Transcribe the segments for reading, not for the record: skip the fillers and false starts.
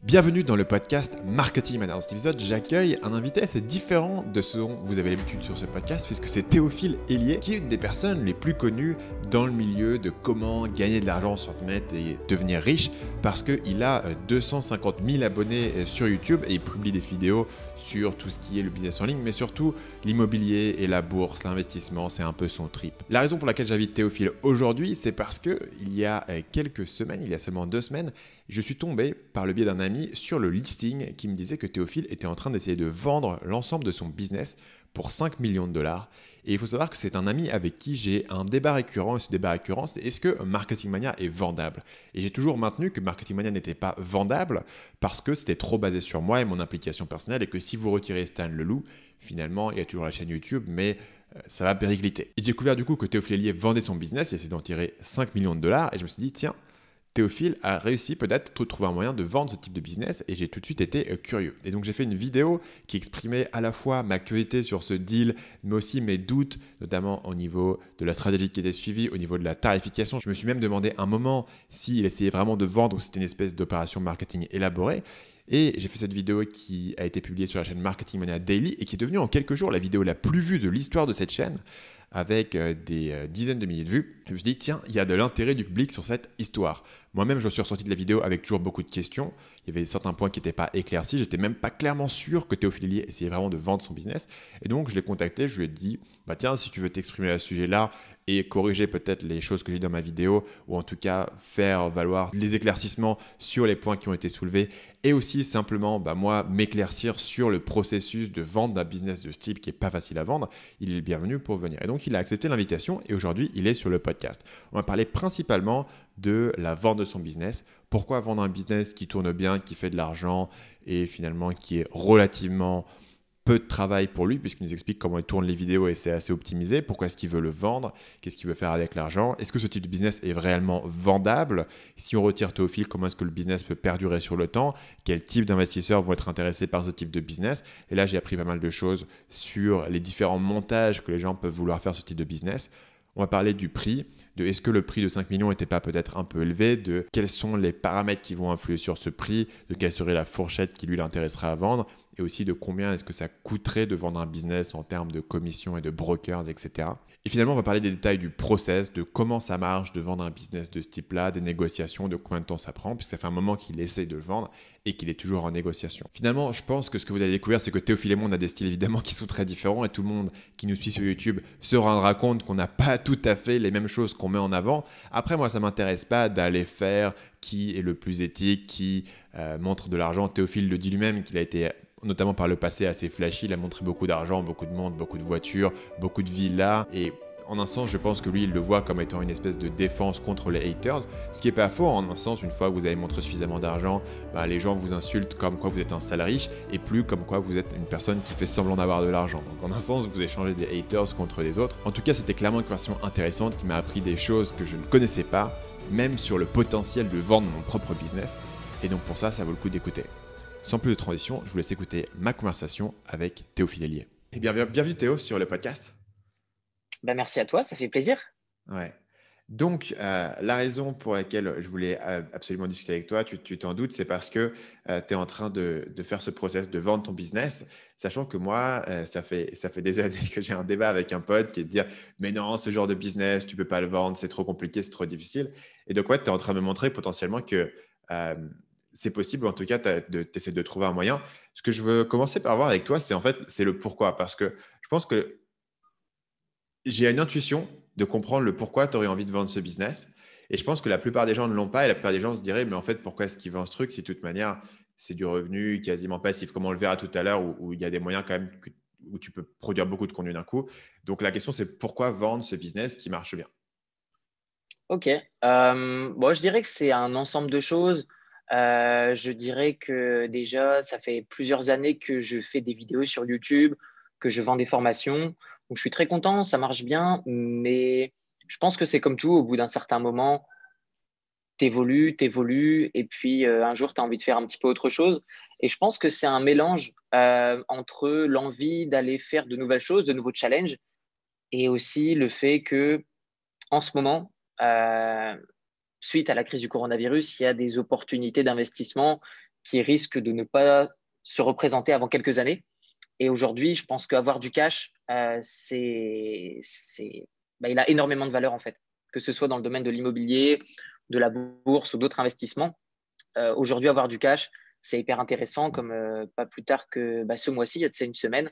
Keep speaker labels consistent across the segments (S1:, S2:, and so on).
S1: Bienvenue dans le podcast Marketing Mania. Dans cet épisode, j'accueille un invité assez différent de ce dont vous avez l'habitude sur ce podcast, puisque c'est Théophile Hélier, qui est une des personnes les plus connues dans le milieu de comment gagner de l'argent sur Internet et devenir riche, parce qu'il a 250 000 abonnés sur YouTube et il publie des vidéos sur tout ce qui est le business en ligne, mais surtout l'immobilier et la bourse, l'investissement, c'est un peu son trip. La raison pour laquelle j'invite Théophile aujourd'hui, c'est parce que il y a quelques semaines, il y a seulement 2 semaines, je suis tombé par le biais d'un ami sur le listing qui me disait que Théophile était en train d'essayer de vendre l'ensemble de son business pour 5 millions de dollars. Et il faut savoir que c'est un ami avec qui j'ai un débat récurrent, et ce débat récurrent, c'est est-ce que Marketing Mania est vendable? Et j'ai toujours maintenu que Marketing Mania n'était pas vendable parce que c'était trop basé sur moi et mon implication personnelle et que si vous retirez Stan Leloup, finalement, il y a toujours la chaîne YouTube, mais ça va péricliter. Et j'ai découvert du coup que Théophile Hélier vendait son business et essayait d'en tirer 5 millions de dollars et je me suis dit, tiens, Théophile a réussi peut-être à trouver un moyen de vendre ce type de business et j'ai tout de suite été curieux. Et donc j'ai fait une vidéo qui exprimait à la fois ma curiosité sur ce deal, mais aussi mes doutes, notamment au niveau de la stratégie qui était suivie, au niveau de la tarification. Je me suis même demandé un moment s'il essayait vraiment de vendre ou si c'était une espèce d'opération marketing élaborée. Et j'ai fait cette vidéo qui a été publiée sur la chaîne Marketing Mania Daily et qui est devenue en quelques jours la vidéo la plus vue de l'histoire de cette chaîne, avec des dizaines de milliers de vues. Je me suis dit, tiens, il y a de l'intérêt du public sur cette histoire. Moi-même, je suis ressorti de la vidéo avec toujours beaucoup de questions. Il y avait certains points qui n'étaient pas éclaircis. J'étais même pas clairement sûr que Théophile Hélier essayait vraiment de vendre son business. Et donc, je l'ai contacté. Je lui ai dit, bah tiens, si tu veux t'exprimer à ce sujet-là et corriger peut-être les choses que j'ai dit dans ma vidéo, ou en tout cas faire valoir les éclaircissements sur les points qui ont été soulevés, et aussi simplement, moi, m'éclaircir sur le processus de vente d'un business de ce type qui n'est pas facile à vendre, il est le bienvenu pour venir. Et donc, il a accepté l'invitation et aujourd'hui, il est sur le podcast. On va parler principalement de la vente de son business. Pourquoi vendre un business qui tourne bien, qui fait de l'argent et finalement qui est relativement peu de travail pour lui, puisqu'il nous explique comment il tourne les vidéos et c'est assez optimisé. Pourquoi est-ce qu'il veut le vendre? Qu'est-ce qu'il veut faire avec l'argent? Est-ce que ce type de business est réellement vendable? Si on retire Théophile, comment est-ce que le business peut perdurer sur le temps? Quel type d'investisseurs vont être intéressés par ce type de business? Et là, j'ai appris pas mal de choses sur les différents montages que les gens peuvent vouloir faire ce type de business. On va parler du prix, de est-ce que le prix de 5 millions n'était pas peut-être un peu élevé, de quels sont les paramètres qui vont influer sur ce prix, de quelle serait la fourchette qui lui l'intéresserait à vendre, et aussi de combien est-ce que ça coûterait de vendre un business en termes de commissions et de brokers, etc. Et finalement, on va parler des détails du process, de comment ça marche de vendre un business de ce type-là, des négociations, de combien de temps ça prend, puisque ça fait un moment qu'il essaye de le vendre et qu'il est toujours en négociation. Finalement, je pense que ce que vous allez découvrir, c'est que Théophile et moi, on a des styles évidemment qui sont très différents et tout le monde qui nous suit sur YouTube se rendra compte qu'on n'a pas tout à fait les mêmes choses qu'on met en avant. Après, moi, ça ne m'intéresse pas d'aller faire qui est le plus éthique, qui montre de l'argent. Théophile le dit lui-même qu'il a été notamment par le passé assez flashy, il a montré beaucoup d'argent, beaucoup de monde, beaucoup de voitures, beaucoup de villas et en un sens, je pense que lui, il le voit comme étant une espèce de défense contre les haters, ce qui n'est pas faux. En un sens, une fois que vous avez montré suffisamment d'argent, les gens vous insultent comme quoi vous êtes un sale riche et plus comme quoi vous êtes une personne qui fait semblant d'avoir de l'argent. Donc en un sens, vous échangez des haters contre des autres. En tout cas, c'était clairement une conversation intéressante qui m'a appris des choses que je ne connaissais pas, même sur le potentiel de vendre mon propre business. Et donc pour ça, ça vaut le coup d'écouter. Sans plus de transition, je vous laisse écouter ma conversation avec Théophile Hélier. Et bienvenue Théo sur le podcast.
S2: Merci à toi, ça fait plaisir.
S1: Ouais. Donc, la raison pour laquelle je voulais absolument discuter avec toi, tu t'en doutes, c'est parce que tu es en train de faire ce process de vendre ton business, sachant que moi, ça fait des années que j'ai un débat avec un pote qui est de dire mais non, ce genre de business, tu ne peux pas le vendre, c'est trop compliqué, c'est trop difficile. Et donc, ouais, tu es en train de me montrer potentiellement que euh, c'est possible, en tout cas, tu essaies de trouver un moyen. Ce que je veux commencer par voir avec toi, c'est en fait, c'est le pourquoi. Parce que je pense que j'ai une intuition de comprendre le pourquoi tu aurais envie de vendre ce business. Et je pense que la plupart des gens ne l'ont pas et la plupart des gens se diraient, mais en fait, pourquoi est-ce qu'il vend ce truc si de toute manière, c'est du revenu quasiment passif, comme on le verra tout à l'heure, où il y a des moyens quand même où tu peux produire beaucoup de contenu d'un coup. Donc la question, c'est pourquoi vendre ce business qui marche bien?
S2: Ok. Je dirais que c'est un ensemble de choses. Je dirais que déjà, ça fait plusieurs années que je fais des vidéos sur YouTube, que je vends des formations. Donc, je suis très content, ça marche bien, mais je pense que c'est comme tout. Au bout d'un certain moment, t'évolues, et puis un jour, tu as envie de faire un petit peu autre chose. Et je pense que c'est un mélange entre l'envie d'aller faire de nouvelles choses, de nouveaux challenges, et aussi le fait que en ce moment, suite à la crise du coronavirus, il y a des opportunités d'investissement qui risque de ne pas se représenter avant quelques années. Et aujourd'hui, je pense qu'avoir du cash, il a énormément de valeur en fait, que ce soit dans le domaine de l'immobilier, de la bourse ou d'autres investissements. Aujourd'hui, avoir du cash, c'est hyper intéressant, comme pas plus tard que ce mois-ci, il y a une semaine,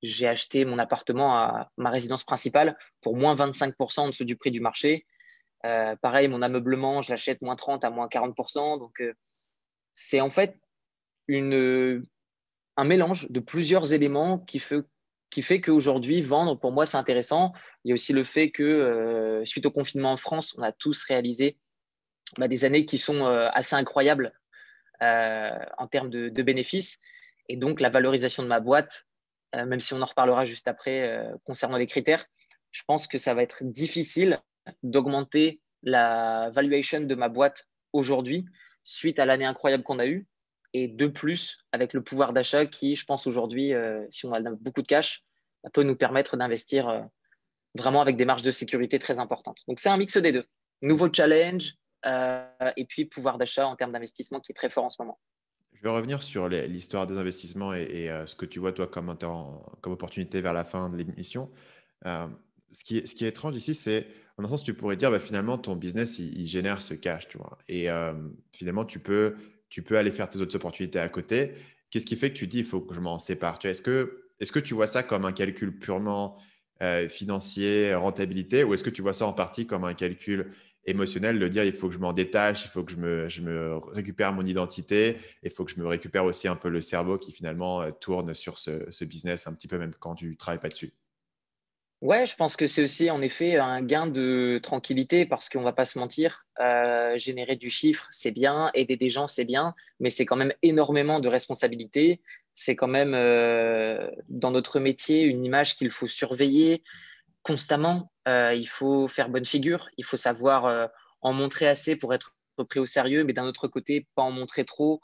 S2: j'ai acheté mon appartement à ma résidence principale pour moins 25% en dessous du prix du marché. Pareil, mon ameublement, je l'achète moins 30 à moins 40%. Donc, c'est en fait un mélange de plusieurs éléments qui fait qu'aujourd'hui, vendre, pour moi, c'est intéressant. Il y a aussi le fait que, suite au confinement en France, on a tous réalisé des années qui sont assez incroyables en termes de bénéfices. Et donc, la valorisation de ma boîte, même si on en reparlera juste après concernant les critères, je pense que ça va être difficile d'augmenter la valuation de ma boîte aujourd'hui suite à l'année incroyable qu'on a eue. Et de plus, avec le pouvoir d'achat qui, je pense aujourd'hui, si on a beaucoup de cash, ça peut nous permettre d'investir vraiment avec des marges de sécurité très importantes. Donc, c'est un mix des deux. Nouveau challenge et puis pouvoir d'achat en termes d'investissement qui est très fort en ce moment.
S1: Je vais revenir sur l'histoire des investissements ce que tu vois, toi, comme opportunité vers la fin de l'émission. Euh, ce qui est étrange ici, c'est, en un sens, tu pourrais dire, finalement, ton business, il génère ce cash, tu vois. Et finalement, tu peux aller faire tes autres opportunités à côté. Qu'est-ce qui fait que tu dis, il faut que je m'en sépare? Tu vois, est-ce que tu vois ça comme un calcul purement financier, rentabilité, ou est-ce que tu vois ça en partie comme un calcul émotionnel de dire, il faut que je m'en détache, il faut que je me récupère mon identité, il faut que je me récupère aussi un peu le cerveau qui finalement tourne sur ce business un petit peu, même quand tu ne travailles pas dessus?
S2: Ouais, je pense que c'est aussi en effet un gain de tranquillité parce qu'on va pas se mentir, générer du chiffre, c'est bien, aider des gens, c'est bien, mais c'est quand même énormément de responsabilités. C'est quand même dans notre métier une image qu'il faut surveiller constamment. Il faut faire bonne figure, il faut savoir en montrer assez pour être pris au sérieux, mais d'un autre côté, pas en montrer trop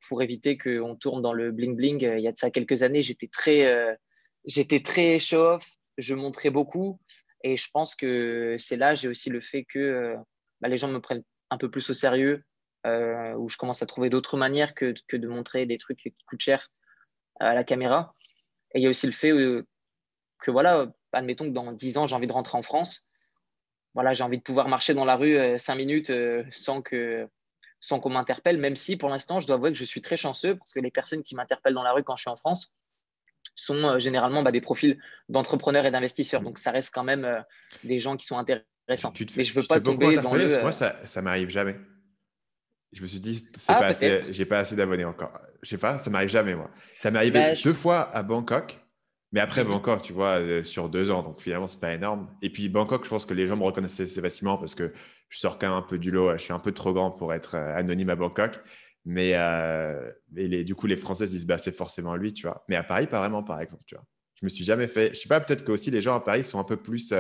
S2: pour éviter qu'on tourne dans le bling-bling. Il y a de ça quelques années, j'étais très show-off, je montrais beaucoup. Et je pense que c'est là, j'ai aussi le fait que les gens me prennent un peu plus au sérieux, où je commence à trouver d'autres manières que de montrer des trucs qui coûtent cher à la caméra. Et il y a aussi le fait que voilà, admettons que dans 10 ans, j'ai envie de rentrer en France. Voilà, j'ai envie de pouvoir marcher dans la rue 5 minutes sans qu'on m'interpelle, même si pour l'instant, je dois avouer que je suis très chanceux parce que les personnes qui m'interpellent dans la rue quand je suis en France sont généralement des profils d'entrepreneurs et d'investisseurs. Donc, ça reste quand même des gens qui sont intéressants. Mais je ne veux
S1: Tu te fais
S2: pas
S1: beaucoup
S2: tomber dans
S1: interpeller parce
S2: le
S1: que moi, ça m'arrive jamais. Je me suis dit, c'est
S2: ah,
S1: pas assez,
S2: peut-être.
S1: j'ai pas assez d'abonnés encore. Je sais pas, ça m'arrive jamais, moi. Ça m'est arrivé
S2: Bah,
S1: 2 fois à Bangkok, mais après
S2: Mhm.
S1: Bangkok, tu vois, sur 2 ans, donc finalement, c'est pas énorme. Et puis Bangkok, je pense que les gens me reconnaissaient assez facilement parce que je sors quand même un peu du lot. Je suis un peu trop grand pour être anonyme à Bangkok. Du coup, les Français se disent, bah, c'est forcément lui, tu vois. Mais à Paris, pas vraiment, par exemple, tu vois. Je me suis jamais fait. Je sais pas, peut-être que aussi les gens à Paris sont un peu plus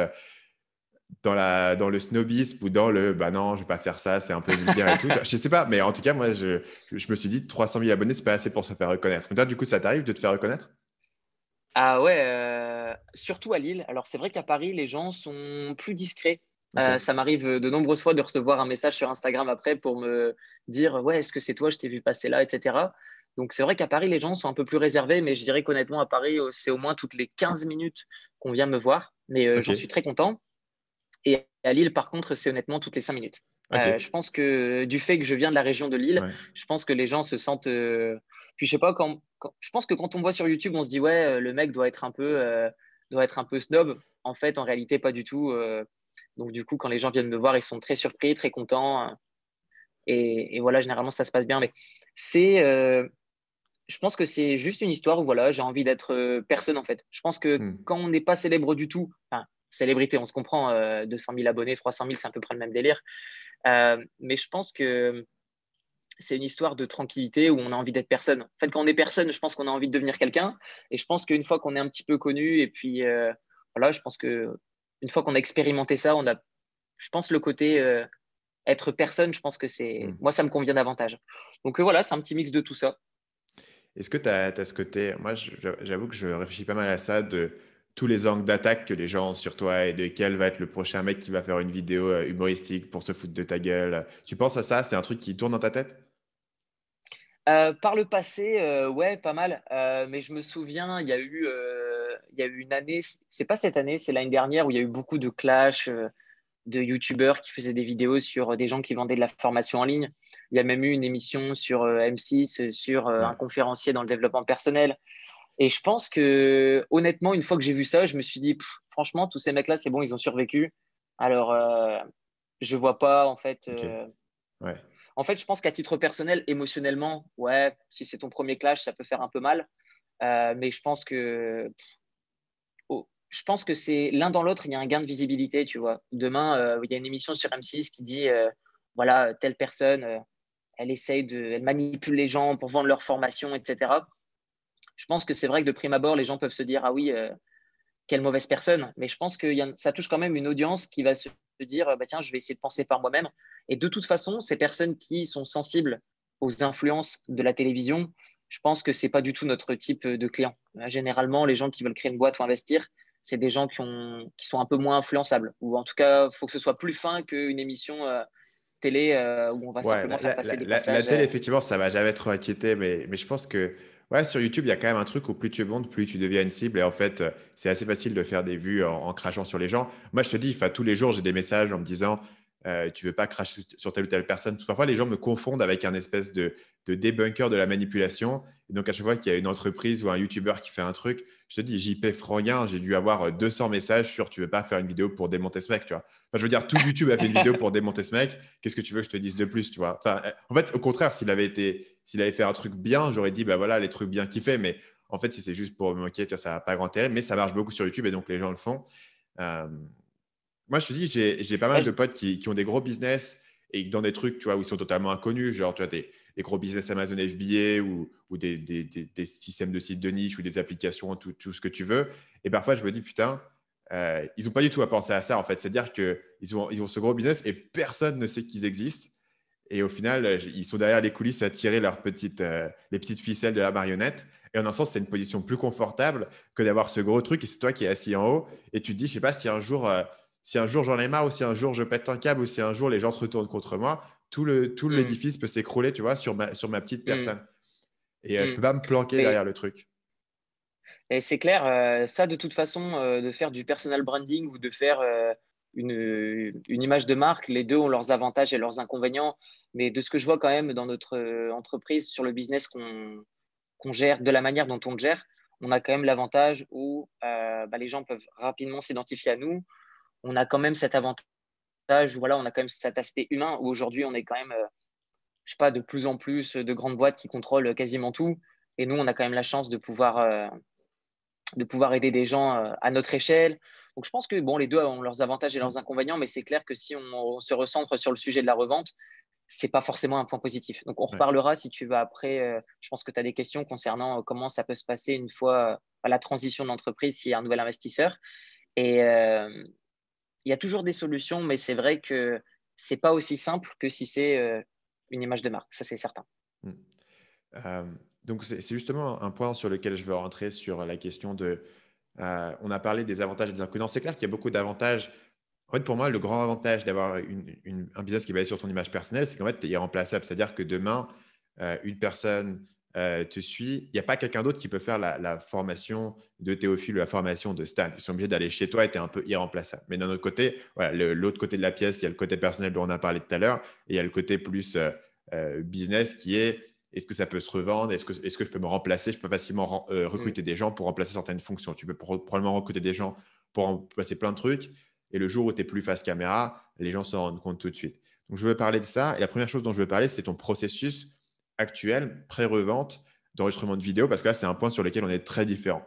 S1: dans le snobisme ou dans le bah non, je vais pas faire ça, c'est un peu vulgaire et tout. Je sais pas, mais en tout cas, moi, je me suis dit 300 000 abonnés, c'est pas assez pour se faire reconnaître. Mais toi, du coup, ça t'arrive de te faire reconnaître?
S2: Ah ouais, surtout à Lille. Alors c'est vrai qu'à Paris, les gens sont plus discrets.
S1: Ok.
S2: Ça m'arrive de nombreuses fois de recevoir un message sur Instagram après pour me dire ouais, est-ce que c'est toi, je t'ai vu passer là, etc. Donc c'est vrai qu'à Paris, les gens sont un peu plus réservés, mais je dirais qu'honnêtement, à Paris, c'est au moins toutes les 15 minutes qu'on vient me voir. Mais
S1: Ok.
S2: j'en suis très content. Et à Lille, par contre, c'est honnêtement toutes les 5 minutes. Je
S1: Ok.
S2: pense que du fait que je viens de la région de Lille,
S1: Ouais.
S2: je pense que les gens se sentent. Puis je sais pas, je pense que quand on voit sur YouTube, on se dit, ouais, le mec doit être un peu snob. En fait, en réalité, pas du tout. Donc, du coup, quand les gens viennent me voir, ils sont très surpris, très contents. Et voilà, généralement, ça se passe bien. Mais c'est. Je pense que c'est juste une histoire où voilà, j'ai envie d'être personne en fait. Je pense que
S1: Hmm.
S2: quand on n'est pas célèbre du tout, enfin, célébrité, on se comprend, 200 000 abonnés, 300 000, c'est à peu près le même délire. Mais je pense que c'est une histoire de tranquillité où on a envie d'être personne. En fait, quand on est personne, je pense qu'on a envie de devenir quelqu'un. Et je pense qu'une fois qu'on est un petit peu connu, et puis voilà, je pense que une fois qu'on a expérimenté ça, je pense, le côté être personne, je pense que
S1: Hmm.
S2: moi, ça me convient davantage. Donc voilà, c'est un petit mix de tout ça.
S1: Est-ce que tu as ce côté. Moi, j'avoue que je réfléchis pas mal à ça de tous les angles d'attaque que les gens ont sur toi et de quel va être le prochain mec qui va faire une vidéo humoristique pour se foutre de ta gueule. Tu penses à ça? C'est un truc qui tourne dans ta tête?
S2: Par le passé, ouais, pas mal. Mais je me souviens, il y a eu une année, c'est pas cette année, c'est l'année dernière où il y a eu beaucoup de clash de YouTubeurs qui faisaient des vidéos sur des gens qui vendaient de la formation en ligne. Il y a même eu une émission sur M6 sur un
S1: Ouais,
S2: conférencier dans le développement personnel. Et je pense que, honnêtement, une fois que j'ai vu ça, je me suis dit, franchement, tous ces mecs-là, c'est bon, ils ont survécu. Alors, je vois pas, en fait.
S1: ok, ouais,
S2: En fait, je pense qu'à titre personnel, émotionnellement, ouais, si c'est ton premier clash, ça peut faire un peu mal. Mais je pense que c'est l'un dans l'autre, il y a un gain de visibilité, tu vois. Demain, il y a une émission sur M6 qui dit, voilà, telle personne, elle manipule les gens pour vendre leur formation, etc. Je pense que c'est vrai que de prime abord, les gens peuvent se dire, ah oui, quelle mauvaise personne. Mais je pense que ça touche quand même une audience qui va se dire, bah, tiens, je vais essayer de penser par moi-même. Et de toute façon, ces personnes qui sont sensibles aux influences de la télévision, je pense que c'est pas du tout notre type de client. Généralement, les gens qui veulent créer une boîte ou investir, c'est des gens qui sont un peu moins influençables. Ou en tout cas, il faut que ce soit plus fin qu'une émission télé où on va
S1: ouais.
S2: simplement faire passer des
S1: La
S2: passages.
S1: télé, effectivement, ça m'a jamais trop inquiété, mais je pense que ouais, sur YouTube, il y a quand même un truc où plus tu montes, plus tu deviens une cible. Et en fait, c'est assez facile de faire des vues en crachant sur les gens. Moi, je te dis, enfin, tous les jours, j'ai des messages en me disant, tu veux pas cracher sur telle ou telle personne. Parce que parfois, les gens me confondent avec un espèce de débunker de la manipulation. Et donc, à chaque fois qu'il y a une entreprise ou un YouTuber qui fait un truc, je te dis, JP Franguin, j'ai dû avoir 200 messages sur tu veux pas faire une vidéo pour démonter ce mec, tu vois. Enfin, je veux dire, tout YouTube a fait une vidéo pour démonter ce mec. Qu'est-ce que tu veux que je te dise de plus, tu vois? Enfin, en fait, au contraire, s'il avait fait un truc bien, j'aurais dit, bah voilà, les trucs bien qu'il fait. Mais en fait, si c'est juste pour me moquer, tu vois, ça n'a pas grand intérêt. Mais ça marche beaucoup sur YouTube et donc les gens le font. Euh, Moi, je te dis, j'ai pas mal de potes qui ont des gros business et dans des trucs, tu vois, où ils sont totalement inconnus, genre, tu vois, des gros business Amazon FBA ou des systèmes de sites de niche ou des applications, tout ce que tu veux. Et parfois, je me dis, putain, ils n'ont pas du tout à penser à ça, en fait. C'est-à-dire qu'ils ont ce gros business et personne ne sait qu'ils existent. Et au final, ils sont derrière les coulisses à tirer les petites ficelles de la marionnette. Et en un sens, c'est une position plus confortable que d'avoir ce gros truc et c'est toi qui es assis en haut. Et tu te dis, je sais pas, si un jour j'en ai marre ou si un jour je pète un câble ou si un jour les gens se retournent contre moi, tout
S2: Hmm,
S1: l'édifice peut s'écrouler, tu vois, sur ma petite
S2: hmm,
S1: personne. Et je
S2: hmm.
S1: peux pas me planquer
S2: Mais
S1: derrière le truc.
S2: Et c'est clair, ça de toute façon, de faire du personal branding ou de faire une image de marque, les deux ont leurs avantages et leurs inconvénients. Mais de ce que je vois quand même dans notre entreprise, sur le business qu'on gère, de la manière dont on le gère, on a quand même l'avantage où bah, les gens peuvent rapidement s'identifier à nous. On a quand même cet avantage où voilà, on a quand même cet aspect humain où aujourd'hui on est quand même, je sais pas, de plus en plus de grandes boîtes qui contrôlent quasiment tout. Et nous, on a quand même la chance de pouvoir aider des gens à notre échelle. Donc, je pense que bon, les deux ont leurs avantages et leurs inconvénients, mais c'est clair que si on se recentre sur le sujet de la revente, c'est pas forcément un point positif. Donc, on
S1: Ouais.
S2: reparlera si tu veux après. Je pense que tu as des questions concernant comment ça peut se passer une fois à la transition de l'entreprise s'il y a un nouvel investisseur. Et il y a toujours des solutions, mais c'est vrai que c'est pas aussi simple que si c'est une image de marque. Ça, c'est certain.
S1: Mm. Euh, donc, c'est justement un point sur lequel je veux rentrer sur la question de. On a parlé des avantages et des inconvénients. C'est clair qu'il y a beaucoup d'avantages. En fait, pour moi, le grand avantage d'avoir un business qui est basé sur ton image personnelle, c'est qu'en fait, tu es irremplaçable. C'est-à-dire que demain, une personne te suit. Il n'y a pas quelqu'un d'autre qui peut faire la formation de Théophile ou la formation de Stan. Ils sont obligés d'aller chez toi et tu es un peu irremplaçable. Mais d'un autre côté, voilà, l'autre côté de la pièce, il y a le côté personnel dont on a parlé tout à l'heure et il y a le côté plus business qui est est-ce que ça peut se revendre? Est-ce que je peux me remplacer? Je peux facilement
S2: Mm,
S1: recruter des gens pour remplacer certaines fonctions. Tu peux probablement recruter des gens pour remplacer plein de trucs. Et le jour où tu es plus face caméra, les gens s'en rendent compte tout de suite. Donc, je veux parler de ça. Et la première chose dont je veux parler, c'est ton processus actuel, pré-revente, d'enregistrement de vidéo, parce que là, c'est un point sur lequel on est très différent.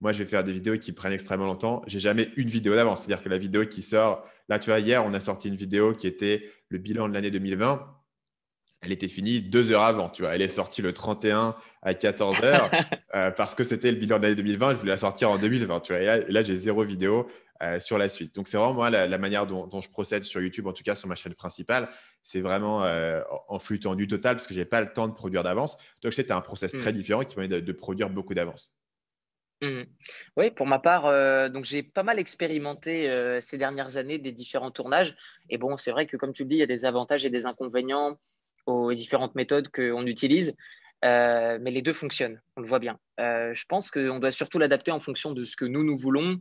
S1: Moi, je vais faire des vidéos qui prennent extrêmement longtemps. J'ai jamais une vidéo d'avance. C'est-à-dire que la vidéo qui sort, là, tu vois, hier, on a sorti une vidéo qui était le bilan de l'année 2020. Elle était finie 2 heures avant, tu vois. Elle est sortie le 31 à 14 heures parce que c'était le bilan de l'année 2020. Je voulais la sortir en 2020, tu vois. Et là, j'ai 0 vidéo sur la suite. Donc, c'est vraiment moi la manière dont je procède sur YouTube, en tout cas sur ma chaîne principale. C'est vraiment en flux tendu total parce que je n'ai pas le temps de produire d'avance. Donc, tu sais, tu as un process très
S2: mm.
S1: différent qui permet de produire beaucoup d'avance.
S2: Mhm. Oui, pour ma part, donc j'ai pas mal expérimenté ces dernières années des différents tournages. Et bon, c'est vrai que comme tu le dis, il y a des avantages et des inconvénients aux différentes méthodes qu'on utilise. mais les deux fonctionnent, on le voit bien. Je pense qu'on doit surtout l'adapter en fonction de ce que nous voulons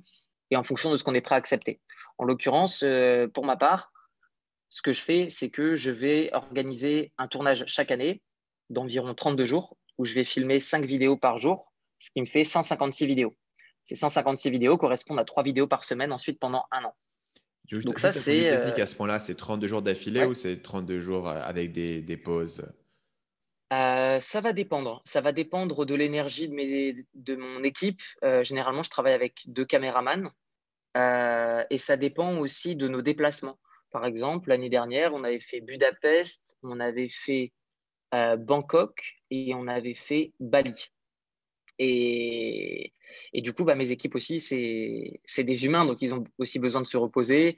S2: et en fonction de ce qu'on est prêt à accepter. En l'occurrence, pour ma part, ce que je fais, c'est que je vais organiser un tournage chaque année d'environ 32 jours où je vais filmer 5 vidéos par jour, ce qui me fait 156 vidéos. Ces 156 vidéos correspondent à 3 vidéos par semaine ensuite pendant un an. Donc ça,
S1: Juste d'un point de vue
S2: c'est…
S1: technique, à ce point-là, c'est 32 jours d'affilée ou
S2: ouais.
S1: c'est 32 jours avec des pauses?
S2: Ça va dépendre. Ça va dépendre de l'énergie de mon équipe. Généralement, je travaille avec 2 caméramans et ça dépend aussi de nos déplacements. Par exemple, l'année dernière, on avait fait Budapest, on avait fait Bangkok et on avait fait Bali. Et, et du coup, mes équipes aussi, c'est des humains, donc ils ont aussi besoin de se reposer.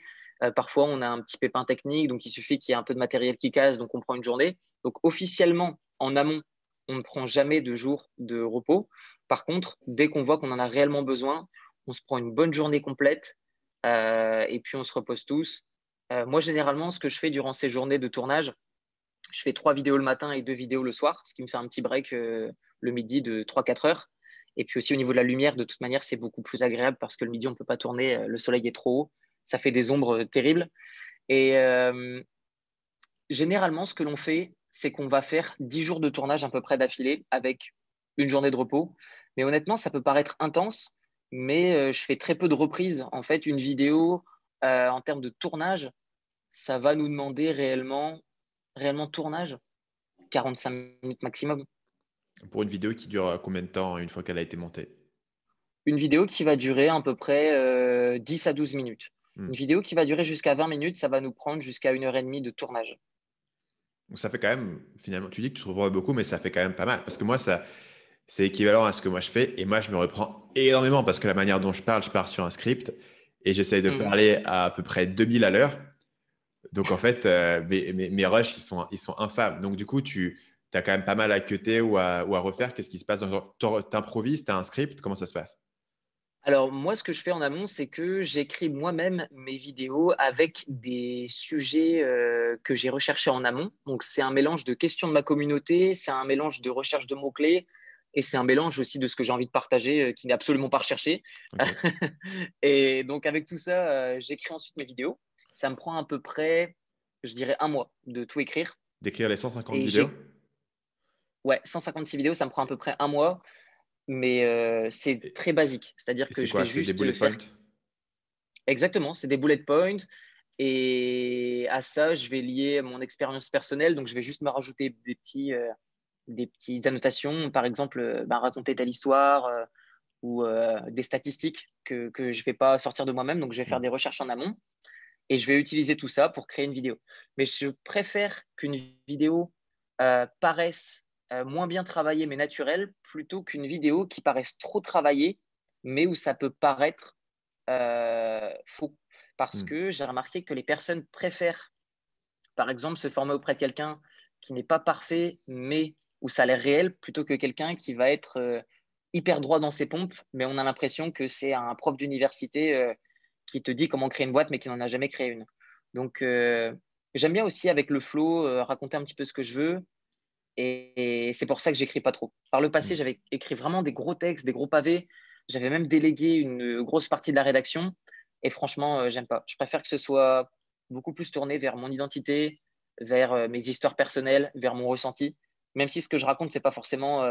S2: Parfois, on a un petit pépin technique, donc il suffit qu'il y ait un peu de matériel qui casse, donc on prend une journée. Donc officiellement, en amont, on ne prend jamais de jour de repos. Par contre, dès qu'on voit qu'on en a réellement besoin, on se prend une bonne journée complète et puis on se repose tous. Moi, généralement, ce que je fais durant ces journées de tournage, je fais 3 vidéos le matin et 2 vidéos le soir, ce qui me fait un petit break le midi de 3-4 heures. Et puis aussi au niveau de la lumière, de toute manière, c'est beaucoup plus agréable parce que le midi, on ne peut pas tourner, le soleil est trop haut, ça fait des ombres terribles. Et généralement, ce que l'on fait, c'est qu'on va faire 10 jours de tournage à peu près d'affilée avec une journée de repos. Mais honnêtement, ça peut paraître intense, mais je fais très peu de reprises. En fait, une vidéo, en termes de tournage, ça va nous demander réellement tournage, 45 minutes maximum.
S1: Pour une vidéo qui dure combien de temps une fois qu'elle a été montée?
S2: Une vidéo qui va durer à peu près 10 à 12 minutes.
S1: Hmm.
S2: Une vidéo qui va durer jusqu'à 20 minutes, ça va nous prendre jusqu'à 1 heure et demie de tournage.
S1: Donc ça fait quand même, finalement, tu dis que tu te reprends beaucoup, mais ça fait quand même pas mal. Parce que moi, c'est équivalent à ce que moi je fais. Et moi, je me reprends énormément parce que la manière dont je pars sur un script et j'essaye de
S2: Mhm.
S1: parler à peu près 2000 à l'heure. Donc en fait, mes rushs, ils sont infâmes. Donc du coup, tu as quand même pas mal à cutter ou à refaire. Qu'est-ce qui se passe? T'improvises, tu as un script, comment ça se passe?
S2: Alors, moi, ce que je fais en amont, c'est que j'écris moi-même mes vidéos avec des sujets que j'ai recherchés en amont. Donc, c'est un mélange de questions de ma communauté, c'est un mélange de recherche de mots-clés et c'est un mélange aussi de ce que j'ai envie de partager qui n'est absolument pas recherché.
S1: Ok.
S2: Et donc, avec tout ça, j'écris ensuite mes vidéos. Ça me prend à peu près, je dirais, un mois de tout écrire.
S1: D'écrire les 150
S2: Et
S1: vidéos?
S2: ouais, 156 vidéos, ça me prend à peu près un mois, mais c'est
S1: Et,
S2: très basique. C'est-à-dire
S1: et
S2: que
S1: c'est
S2: je
S1: quoi?
S2: vais
S1: C'est des
S2: juste
S1: bullet
S2: faire…
S1: points?
S2: Exactement, c'est des bullet points. Et à ça, je vais lier mon expérience personnelle. Donc, je vais juste me rajouter des petites annotations. Par exemple, raconter telle histoire ou des statistiques que je ne vais pas sortir de moi-même. Donc, je vais faire des recherches en amont et je vais utiliser tout ça pour créer une vidéo. Mais je préfère qu'une vidéo paraisse moins bien travaillée mais naturelle plutôt qu'une vidéo qui paraisse trop travaillée mais où ça peut paraître faux. Parce
S1: Hmm.
S2: que j'ai remarqué que les personnes préfèrent, par exemple, se former auprès de quelqu'un qui n'est pas parfait, mais où ça a l'air réel, plutôt que quelqu'un qui va être hyper droit dans ses pompes, mais on a l'impression que c'est un prof d'université qui te dit comment créer une boîte, mais qui n'en a jamais créé une. Donc, j'aime bien aussi, avec le flow, raconter un petit peu ce que je veux. Et c'est pour ça que j'écris pas trop. Par le passé,
S1: Hmm.
S2: j'avais écrit vraiment des gros textes, des gros pavés. J'avais même délégué une grosse partie de la rédaction. Et franchement, j'aime pas. Je préfère que ce soit beaucoup plus tourné vers mon identité, vers mes histoires personnelles, vers mon ressenti. Même si ce que je raconte, c'est pas forcément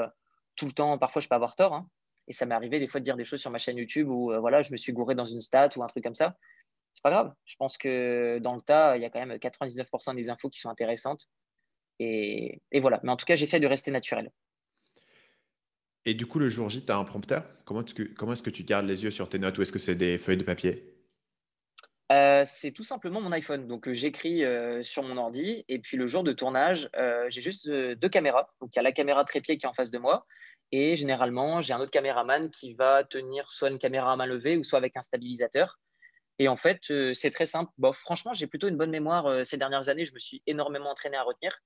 S2: tout le temps. Parfois, je peux avoir tort, hein. Et ça m'est arrivé des fois de dire des choses sur ma chaîne YouTube où voilà, je me suis gouré dans une stat ou un truc comme ça. C'est pas grave. Je pense que dans le tas, il y a quand même 99% des infos qui sont intéressantes. Et voilà. Mais en tout cas, j'essaie de rester naturel.
S1: Et du coup, le jour J, tu as un prompteur? Comment est-ce que tu gardes les yeux sur tes notes ou est-ce que c'est des feuilles de papier?
S2: C'est tout simplement mon iPhone. Donc, j'écris sur mon ordi. Et puis, le jour de tournage, j'ai juste 2 caméras. Donc, il y a la caméra trépied qui est en face de moi. Et généralement, j'ai un autre caméraman qui va tenir soit une caméra à main levée ou soit avec un stabilisateur. Et en fait, c'est très simple. Bon, franchement, j'ai plutôt une bonne mémoire ces dernières années. Je me suis énormément entraîné à retenir.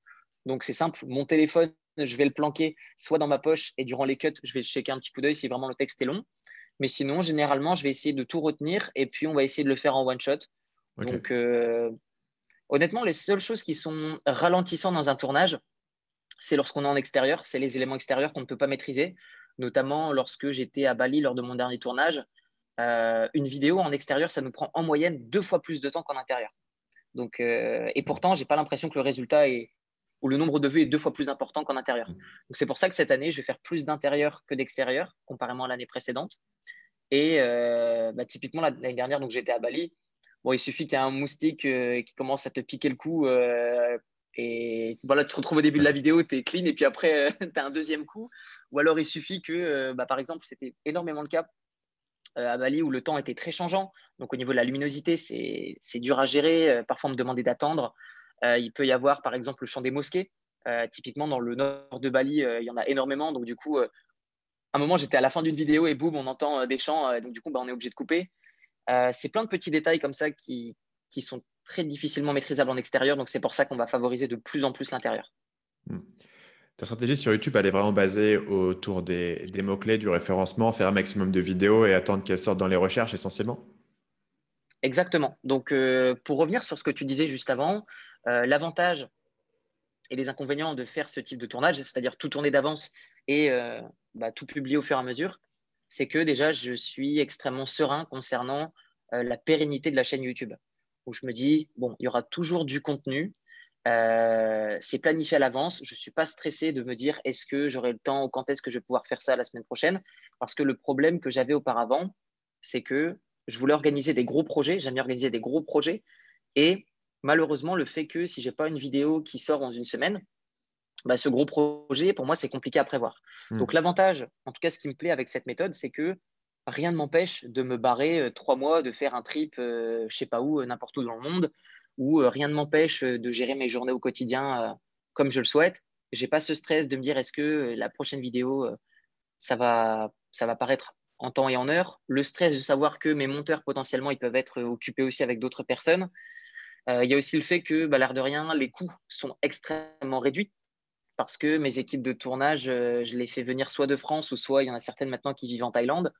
S2: Donc, c'est simple. Mon téléphone, je vais le planquer soit dans ma poche et durant les cuts, je vais checker un petit coup d'œil si vraiment le texte est long. Mais sinon, généralement, je vais essayer de tout retenir et puis on va essayer de le faire en one shot.
S1: Ok.
S2: Donc, honnêtement, les seules choses qui sont ralentissantes dans un tournage, c'est lorsqu'on est en extérieur, c'est les éléments extérieurs qu'on ne peut pas maîtriser, notamment lorsque j'étais à Bali lors de mon dernier tournage. Une vidéo en extérieur, ça nous prend en moyenne 2 fois plus de temps qu'en intérieur. Donc, et pourtant, je n'ai pas l'impression que le résultat ou le nombre de vues est 2 fois plus important qu'en intérieur. Donc, c'est pour ça que cette année, je vais faire plus d'intérieur que d'extérieur, comparément à l'année précédente. Et typiquement, l'année dernière, donc j'étais à Bali. Bon, il suffit qu'il y ait un moustique qui commence à te piquer le cou. Et voilà, tu te retrouves au début de la vidéo, tu es clean, et puis après, tu as un deuxième coup. Ou alors, il suffit que, par exemple, c'était énormément le cas à Bali où le temps était très changeant. Donc, au niveau de la luminosité, c'est dur à gérer. Parfois, on me demandait d'attendre. Il peut y avoir, par exemple, le chant des mosquées. Typiquement, dans le nord de Bali, il y en a énormément. Donc, du coup, à un moment, j'étais à la fin d'une vidéo et boum, on entend des chants. Donc, du coup, on est obligé de couper. C'est plein de petits détails comme ça qui sont très difficilement maîtrisables en extérieur. Donc, c'est pour ça qu'on va favoriser de plus en plus l'intérieur.
S1: Ta stratégie sur YouTube, elle est vraiment basée autour des mots-clés, du référencement, faire un maximum de vidéos et attendre qu'elles sortent dans les recherches essentiellement?
S2: Exactement. Donc, pour revenir sur ce que tu disais juste avant, l'avantage et les inconvénients de faire ce type de tournage, c'est-à-dire tout tourner d'avance et tout publier au fur et à mesure, c'est que déjà, je suis extrêmement serein concernant la pérennité de la chaîne YouTube. Où je me dis, bon, il y aura toujours du contenu, c'est planifié à l'avance, je ne suis pas stressé de me dire est-ce que j'aurai le temps ou quand est-ce que je vais pouvoir faire ça la semaine prochaine, parce que le problème que j'avais auparavant, c'est que je voulais organiser des gros projets, j'aime bien organiser des gros projets, et malheureusement, le fait que si je n'ai pas une vidéo qui sort dans une semaine, ce gros projet, pour moi, c'est compliqué à prévoir. Donc, l'avantage, en tout cas, ce qui me plaît avec cette méthode, c'est que rien ne m'empêche de me barrer 3 mois, de faire un trip, je ne sais pas où, n'importe où dans le monde, ou rien ne m'empêche de gérer mes journées au quotidien comme je le souhaite. Je n'ai pas ce stress de me dire est-ce que la prochaine vidéo, ça va paraître en temps et en heure. Le stress de savoir que mes monteurs, potentiellement, ils peuvent être occupés aussi avec d'autres personnes. Il y a aussi le fait que, l'air de rien, les coûts sont extrêmement réduits parce que mes équipes de tournage, je les fais venir soit de France ou soit il y en a certaines maintenant qui vivent en Thaïlande.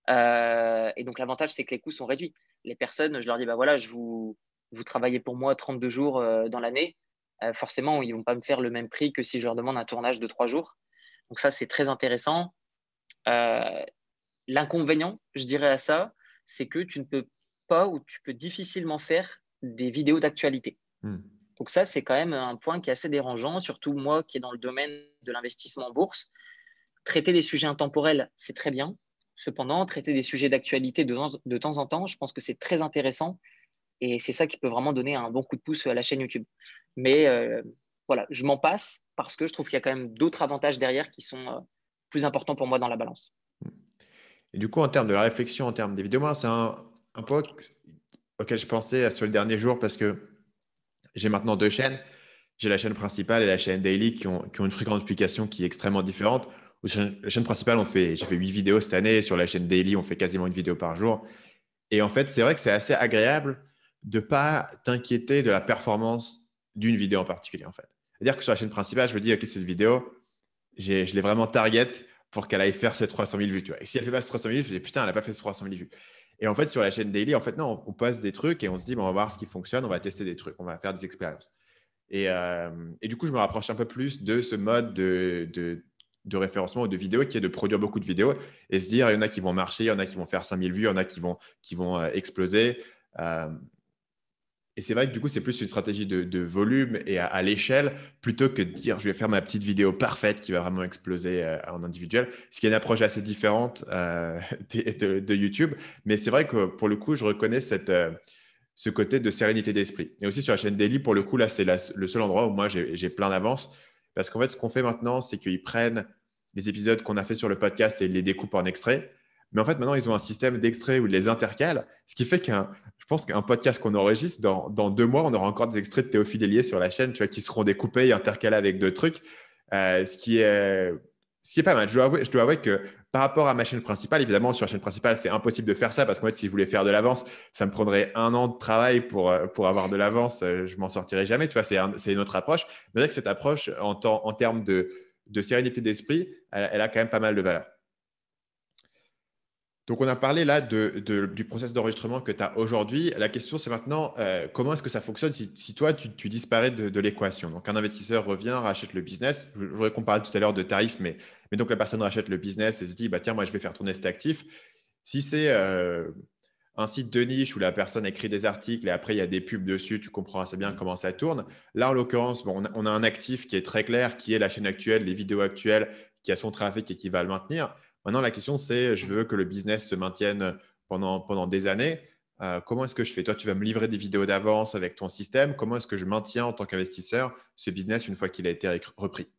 S2: Et donc, l'avantage, c'est que les coûts sont réduits. Les personnes, je leur dis, voilà, vous travaillez pour moi 32 jours dans l'année. Forcément, ils ne vont pas me faire le même prix que si je leur demande un tournage de 3 jours. Donc, ça, c'est très intéressant. L'inconvénient, je dirais à ça, c'est que tu ne peux pas ou tu peux difficilement faire des vidéos d'actualité. Donc ça, c'est quand même un point qui est assez dérangeant, surtout moi qui est dans le domaine de l'investissement en bourse. Traiter des sujets intemporels, c'est très bien. Cependant, traiter des sujets d'actualité de temps en temps, je pense que c'est très intéressant et c'est ça qui peut vraiment donner un bon coup de pouce à la chaîne YouTube. Mais voilà, je m'en passe parce que je trouve qu'il y a quand même d'autres avantages derrière qui sont plus importants pour moi dans la balance.
S1: Et du coup, en termes de la réflexion, en termes des vidéos, moi, c'est un point auquel je pensais sur le dernier jour parce que j'ai maintenant 2 chaînes. J'ai la chaîne principale et la chaîne Daily qui ont une fréquence de publication qui est extrêmement différente. Sur la chaîne principale, j'ai fait 8 vidéos cette année. Sur la chaîne Daily, on fait quasiment une vidéo par jour. Et en fait, c'est vrai que c'est assez agréable de ne pas t'inquiéter de la performance d'une vidéo en particulier. En fait. C'est-à-dire que sur la chaîne principale, je me dis, OK, cette vidéo, je l'ai vraiment target pour qu'elle aille faire ces 300 000 vues. Tu vois. Et si elle ne fait pas ces 300 000 vues, je me dis, putain, elle n'a pas fait ces 300 000 vues. Et en fait, sur la chaîne Daily, en fait, non, on poste des trucs et on se dit, on va voir ce qui fonctionne, on va tester des trucs, on va faire des expériences. Et du coup, je me rapproche un peu plus de ce mode de référencement ou de vidéo qui est de produire beaucoup de vidéos et se dire, il y en a qui vont marcher, il y en a qui vont faire 5000 vues, il y en a qui vont exploser. Et c'est vrai que du coup, c'est plus une stratégie de volume et à l'échelle plutôt que de dire, je vais faire ma petite vidéo parfaite qui va vraiment exploser en individuel, ce qui est une approche assez différente de YouTube. Mais c'est vrai que pour le coup, je reconnais ce côté de sérénité d'esprit. Et aussi sur la chaîne Daily, pour le coup, là, c'est le seul endroit où moi, j'ai plein d'avance. Parce qu'en fait, ce qu'on fait maintenant, c'est qu'ils prennent les épisodes qu'on a fait sur le podcast et ils les découpent en extraits. Mais en fait, maintenant, ils ont un système d'extraits où ils les intercalent, ce qui fait je pense qu'un podcast qu'on enregistre, dans 2 mois, on aura encore des extraits de Théophile Hélier sur la chaîne, tu vois, qui seront découpés et intercalés avec d'autres trucs, ce qui est pas mal. Je dois avouer que par rapport à ma chaîne principale, évidemment, sur la chaîne principale, c'est impossible de faire ça parce qu'en fait, si je voulais faire de l'avance, ça me prendrait 1 an de travail pour avoir de l'avance. Je m'en sortirais jamais. Tu vois, c'est une autre approche. Mais c'est vrai que cette approche, en termes de sérénité d'esprit, elle a quand même pas mal de valeur. Donc, on a parlé là du process d'enregistrement que tu as aujourd'hui. La question, c'est maintenant, comment est-ce que ça fonctionne si toi, tu disparais de l'équation? Donc, un investisseur revient, rachète le business. Je voudrais qu'on parle tout à l'heure de tarifs, mais donc la personne rachète le business et se dit, bah, tiens, moi, je vais faire tourner cet actif. Si c'est un site de niche où la personne écrit des articles et après, il y a des pubs dessus, tu comprends assez bien comment ça tourne. Là, en l'occurrence, bon, on a un actif qui est très clair, qui est la chaîne actuelle, les vidéos actuelles, qui a son trafic et qui va le maintenir. Maintenant, la question, c'est je veux que le business se maintienne pendant des années. Comment est-ce que je fais? Toi, tu vas me livrer des vidéos d'avance avec ton système. Comment est-ce que je maintiens en tant qu'investisseur ce business une fois qu'il a été repris?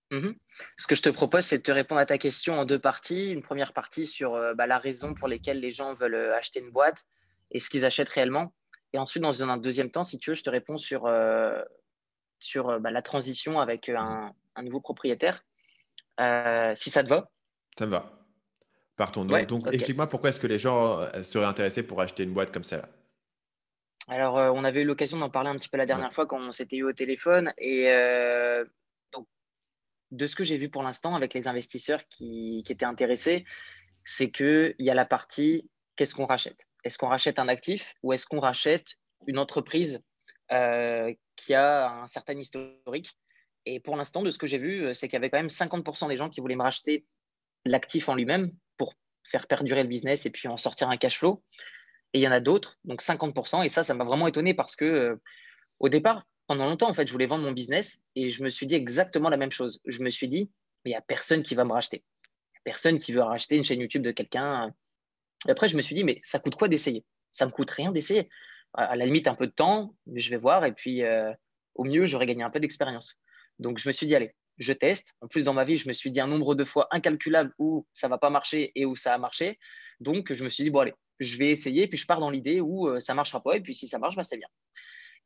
S2: Mhm. Ce que je te propose, c'est de te répondre à ta question en deux parties. Une première partie sur la raison pour laquelle les gens veulent acheter une boîte et ce qu'ils achètent réellement. Et ensuite, dans un deuxième temps, si tu veux, je te réponds sur la transition avec
S1: Mhm.
S2: un nouveau propriétaire. Si ça te va?
S1: Ça me va. Partons. Donc,
S2: Ouais,
S1: donc
S2: ok.
S1: explique-moi pourquoi est-ce que les gens seraient intéressés pour acheter une boîte comme celle-là.
S2: Alors, on avait eu l'occasion d'en parler un petit peu la
S1: Ouais.
S2: dernière fois quand on s'était eu au téléphone. Et donc, de ce que j'ai vu pour l'instant avec les investisseurs qui étaient intéressés, c'est qu'il y a la partie qu'est-ce qu'on rachète? Est-ce qu'on rachète un actif ou est-ce qu'on rachète une entreprise qui a un certain historique? Et pour l'instant, de ce que j'ai vu, c'est qu'il y avait quand même 50% des gens qui voulaient me racheter l'actif en lui-même pour faire perdurer le business et puis en sortir un cash flow. Et il y en a d'autres, donc 50%. Et ça m'a vraiment étonné parce que au départ, pendant longtemps, en fait, je voulais vendre mon business et je me suis dit exactement la même chose. Je me suis dit, mais il n'y a personne qui va me racheter. Il n'y a personne qui veut racheter une chaîne YouTube de quelqu'un. Et après, je me suis dit, mais ça coûte quoi d'essayer? Ça me coûte rien d'essayer. À la limite, un peu de temps, mais je vais voir. Et puis, au mieux, j'aurais gagné un peu d'expérience. Donc, je me suis dit, allez, je teste. En plus, dans ma vie, je me suis dit un nombre de fois incalculable où ça va pas marcher et où ça a marché. Donc, je me suis dit, bon, allez, je vais essayer. Puis, je pars dans l'idée où ça marchera pas. Et puis, si ça marche, bah, c'est bien.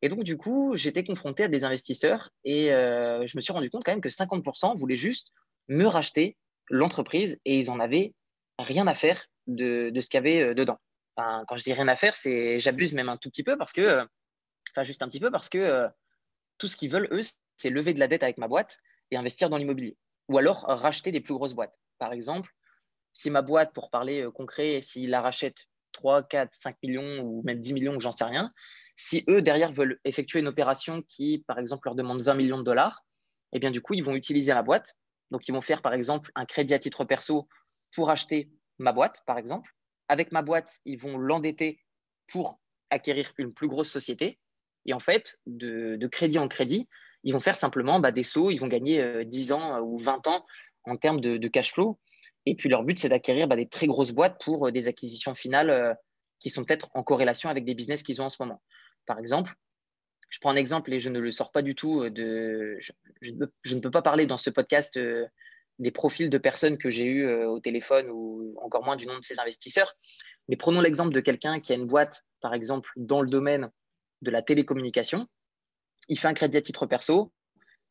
S2: Et donc, du coup, j'étais confronté à des investisseurs et je me suis rendu compte quand même que 50% voulaient juste me racheter l'entreprise et ils en avaient rien à faire de ce qu'il y avait dedans. Enfin, quand je dis rien à faire, c'est j'abuse même un tout petit peu parce que, enfin juste un petit peu parce que tout ce qu'ils veulent, eux, c'est lever de la dette avec ma boîte et investir dans l'immobilier. Ou alors racheter des plus grosses boîtes. Par exemple, si ma boîte, pour parler concret, s'ils la rachètent 3, 4, 5 millions ou même 10 millions, j'en sais rien, si eux, derrière, veulent effectuer une opération qui, par exemple, leur demande 20 millions de dollars, eh bien, du coup, ils vont utiliser ma boîte. Donc, ils vont faire, par exemple, un crédit à titre perso pour acheter ma boîte, par exemple. Avec ma boîte, ils vont l'endetter pour acquérir une plus grosse société. Et en fait, de crédit en crédit, ils vont faire simplement des sauts, ils vont gagner 10 ans ou 20 ans en termes de cash flow. Et puis leur but, c'est d'acquérir des très grosses boîtes pour des acquisitions finales qui sont peut-être en corrélation avec des business qu'ils ont en ce moment. Par exemple, je prends un exemple et je ne le sors pas du tout je ne peux pas parler dans ce podcast des profils de personnes que j'ai eues au téléphone ou encore moins du nom de ces investisseurs. Mais prenons l'exemple de quelqu'un qui a une boîte, par exemple, dans le domaine de la télécommunication. Il fait un crédit à titre perso,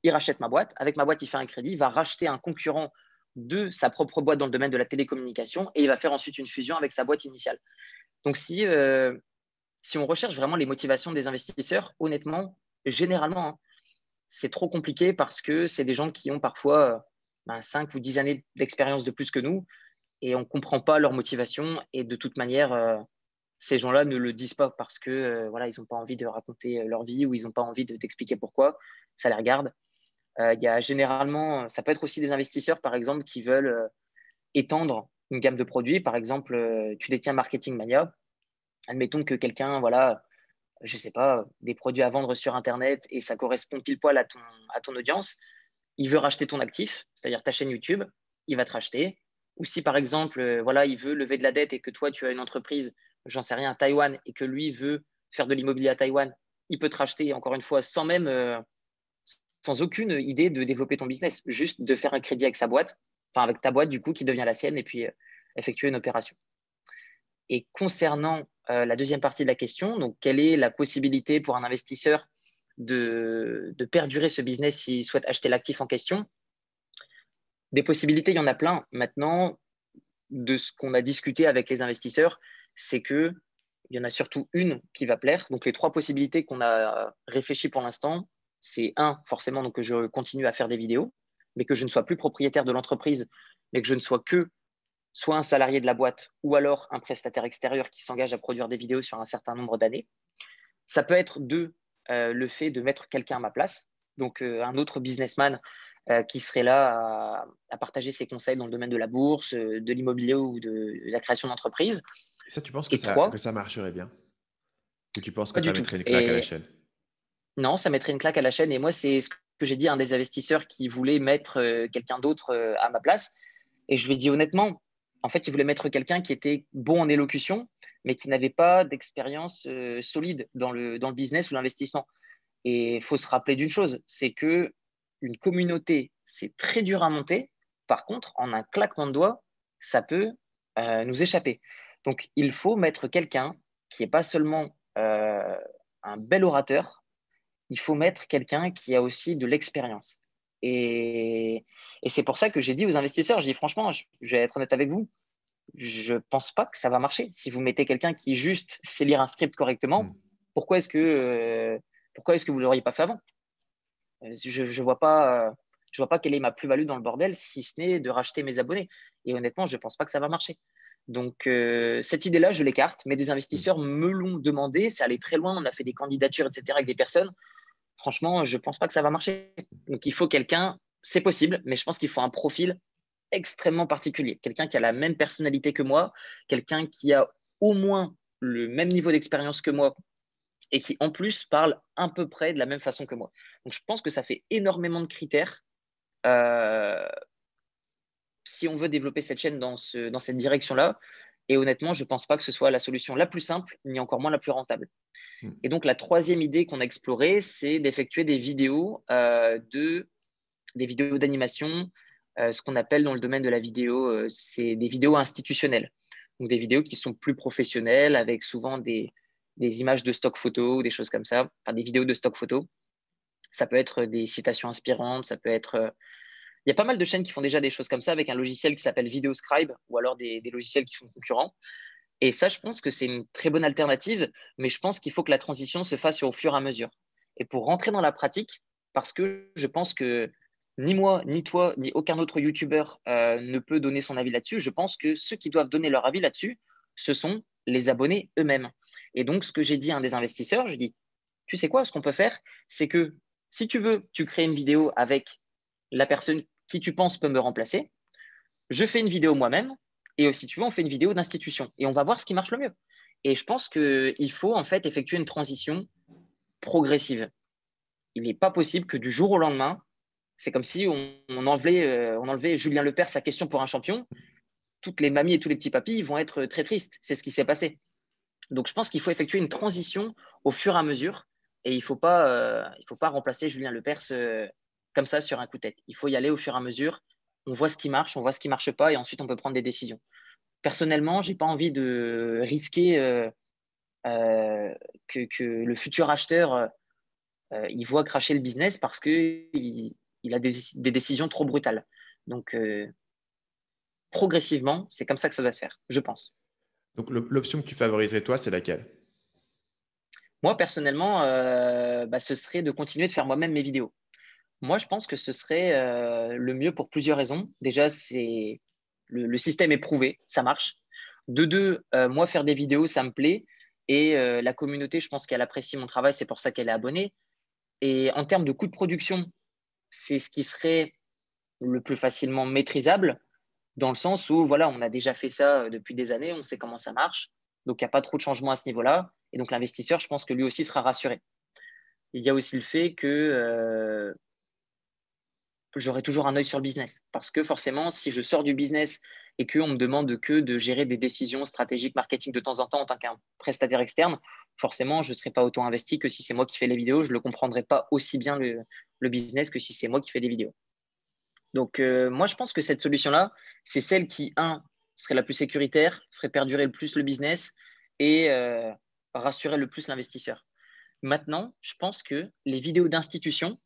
S2: il rachète ma boîte. Avec ma boîte, il fait un crédit, il va racheter un concurrent de sa propre boîte dans le domaine de la télécommunication et il va faire ensuite une fusion avec sa boîte initiale. Donc, si on recherche vraiment les motivations des investisseurs, honnêtement, généralement, hein, c'est trop compliqué parce que c'est des gens qui ont parfois 5 ou 10 années d'expérience de plus que nous et on ne comprend pas leur motivation. Et de toute manière, ces gens-là ne le disent pas parce que voilà, ils n'ont pas envie de raconter leur vie ou ils n'ont pas envie d'expliquer pourquoi. Ça les regarde. Il y a généralement, ça peut être aussi des investisseurs, par exemple, qui veulent étendre une gamme de produits. Par exemple, tu détiens Marketing Mania. Admettons que quelqu'un, voilà, je sais pas, des produits à vendre sur Internet et ça correspond pile poil à ton audience. Il veut racheter ton actif, c'est-à-dire ta chaîne YouTube, il va te racheter. Ou si par exemple, voilà, il veut lever de la dette et que toi, tu as une entreprise, j'en sais rien, à Taïwan, et que lui veut faire de l'immobilier à Taïwan, il peut te racheter, encore une fois, sans aucune idée de développer ton business, juste de faire un crédit avec sa boîte, enfin avec ta boîte du coup qui devient la sienne et puis effectuer une opération. Et concernant la deuxième partie de la question, donc quelle est la possibilité pour un investisseur de perdurer ce business s'il souhaite acheter l'actif en question? Des possibilités, il y en a plein. Maintenant, de ce qu'on a discuté avec les investisseurs, c'est qu'il y en a surtout une qui va plaire. Donc les trois possibilités qu'on a réfléchies pour l'instant, c'est un, forcément, donc que je continue à faire des vidéos, mais que je ne sois plus propriétaire de l'entreprise, mais que je ne sois que soit un salarié de la boîte ou alors un prestataire extérieur qui s'engage à produire des vidéos sur un certain nombre d'années. Ça peut être le fait de mettre quelqu'un à ma place, donc un autre businessman qui serait là à partager ses conseils dans le domaine de la bourse, de l'immobilier ou de la création d'entreprise.
S1: Et ça, tu penses
S2: Et
S1: que
S2: trois,
S1: ça marcherait bien? Ou tu penses que
S2: pas
S1: ça
S2: du tout.
S1: mettrait une claque à la
S2: Et
S1: chaîne?
S2: non, ça mettrait une claque à la chaîne. Et moi, c'est ce que j'ai dit à un des investisseurs qui voulait mettre quelqu'un d'autre à ma place. Et je lui ai dit honnêtement, en fait, il voulait mettre quelqu'un qui était bon en élocution, mais qui n'avait pas d'expérience solide dans le business ou l'investissement. Et il faut se rappeler d'une chose, c'est que une communauté, c'est très dur à monter. Par contre, en un claquement de doigts, ça peut nous échapper. Donc, il faut mettre quelqu'un qui n'est pas seulement un bel orateur, il faut mettre quelqu'un qui a aussi de l'expérience. Et c'est pour ça que j'ai dit aux investisseurs, j'ai dit franchement, je vais être honnête avec vous, je ne pense pas que ça va marcher. Si vous mettez quelqu'un qui juste sait lire un script correctement,
S1: Hmm.
S2: pourquoi est-ce que vous ne l'auriez pas fait avant? Je ne vois pas quelle est ma plus-value dans le bordel, si ce n'est de racheter mes abonnés. Et honnêtement, je ne pense pas que ça va marcher. Donc, cette idée-là, je l'écarte, mais des
S1: Hmm.
S2: investisseurs me l'ont demandé. Ça allait très loin. On a fait des candidatures, etc., avec des personnes. Franchement, je ne pense pas que ça va marcher. Donc, il faut quelqu'un, c'est possible, mais je pense qu'il faut un profil extrêmement particulier. Quelqu'un qui a la même personnalité que moi, quelqu'un qui a au moins le même niveau d'expérience que moi et qui en plus parle à peu près de la même façon que moi. Donc je pense que ça fait énormément de critères euh, si on veut développer cette chaîne dans cette direction-là. Et honnêtement, je ne pense pas que ce soit la solution la plus simple, ni encore moins la plus rentable.
S1: Hmm.
S2: Et donc la troisième idée qu'on a explorée, c'est d'effectuer des vidéos d'animation, ce qu'on appelle dans le domaine de la vidéo, c'est des vidéos institutionnelles. Donc des vidéos qui sont plus professionnelles, avec souvent des images de stock photo ou des choses comme ça, enfin des vidéos de stock photo. Ça peut être des citations inspirantes, ça peut être. Il y a pas mal de chaînes qui font déjà des choses comme ça avec un logiciel qui s'appelle Videoscribe ou alors des logiciels qui sont concurrents. Et ça, je pense que c'est une très bonne alternative, mais je pense qu'il faut que la transition se fasse au fur et à mesure. Et pour rentrer dans la pratique, parce que je pense que ni moi, ni toi, ni aucun autre YouTuber ne peut donner son avis là-dessus, je pense que ceux qui doivent donner leur avis là-dessus, ce sont les abonnés eux-mêmes. Et donc, ce que j'ai dit à un des investisseurs, je dis, tu sais quoi, ce qu'on peut faire, c'est que si tu veux, tu crées une vidéo avec la personne qui tu penses peut me remplacer. Je fais une vidéo moi-même et si tu veux, on fait une vidéo d'institution et on va voir ce qui marche le mieux. Et je pense qu'il faut en fait effectuer une transition progressive. Il n'est pas possible que du jour au lendemain, c'est comme si on enlevait Julien Lepers sa question pour un champion. Toutes les mamies et tous les petits papis vont être très tristes. C'est ce qui s'est passé. Donc, je pense qu'il faut effectuer une transition au fur et à mesure et il faut pas remplacer Julien Lepers comme ça sur un coup de tête. Il faut y aller au fur et à mesure. On voit ce qui marche, on voit ce qui marche pas et ensuite on peut prendre des décisions. Personnellement, j'ai pas envie de risquer que le futur acheteur il voit cracher le business parce qu'il a des décisions trop brutales. Donc, progressivement, c'est comme ça que ça doit se faire, je pense.
S1: Donc l'option que tu favoriserais toi, c'est laquelle?
S2: Moi, personnellement, ce serait de continuer de faire moi-même mes vidéos. Moi, je pense que ce serait le mieux pour plusieurs raisons. Déjà, c'est le système est prouvé, ça marche. De deux, moi, faire des vidéos, ça me plaît. Et la communauté, je pense qu'elle apprécie mon travail, c'est pour ça qu'elle est abonnée. Et en termes de coût de production, c'est ce qui serait le plus facilement maîtrisable, dans le sens où, voilà, on a déjà fait ça depuis des années, on sait comment ça marche. Donc, il n'y a pas trop de changement à ce niveau-là. Et donc, l'investisseur, je pense que lui aussi sera rassuré. Il y a aussi le fait que j'aurai toujours un œil sur le business. Parce que forcément, si je sors du business et qu'on me demande que de gérer des décisions stratégiques marketing de temps en temps en tant qu'un prestataire externe, forcément, je ne serai pas autant investi que si c'est moi qui fais les vidéos. Je ne le comprendrai pas aussi bien le business que si c'est moi qui fais les vidéos. Donc, moi, je pense que cette solution-là, c'est celle qui, serait la plus sécuritaire, ferait perdurer le plus le business et rassurer le plus l'investisseur. Maintenant, je pense que les vidéos d'institution,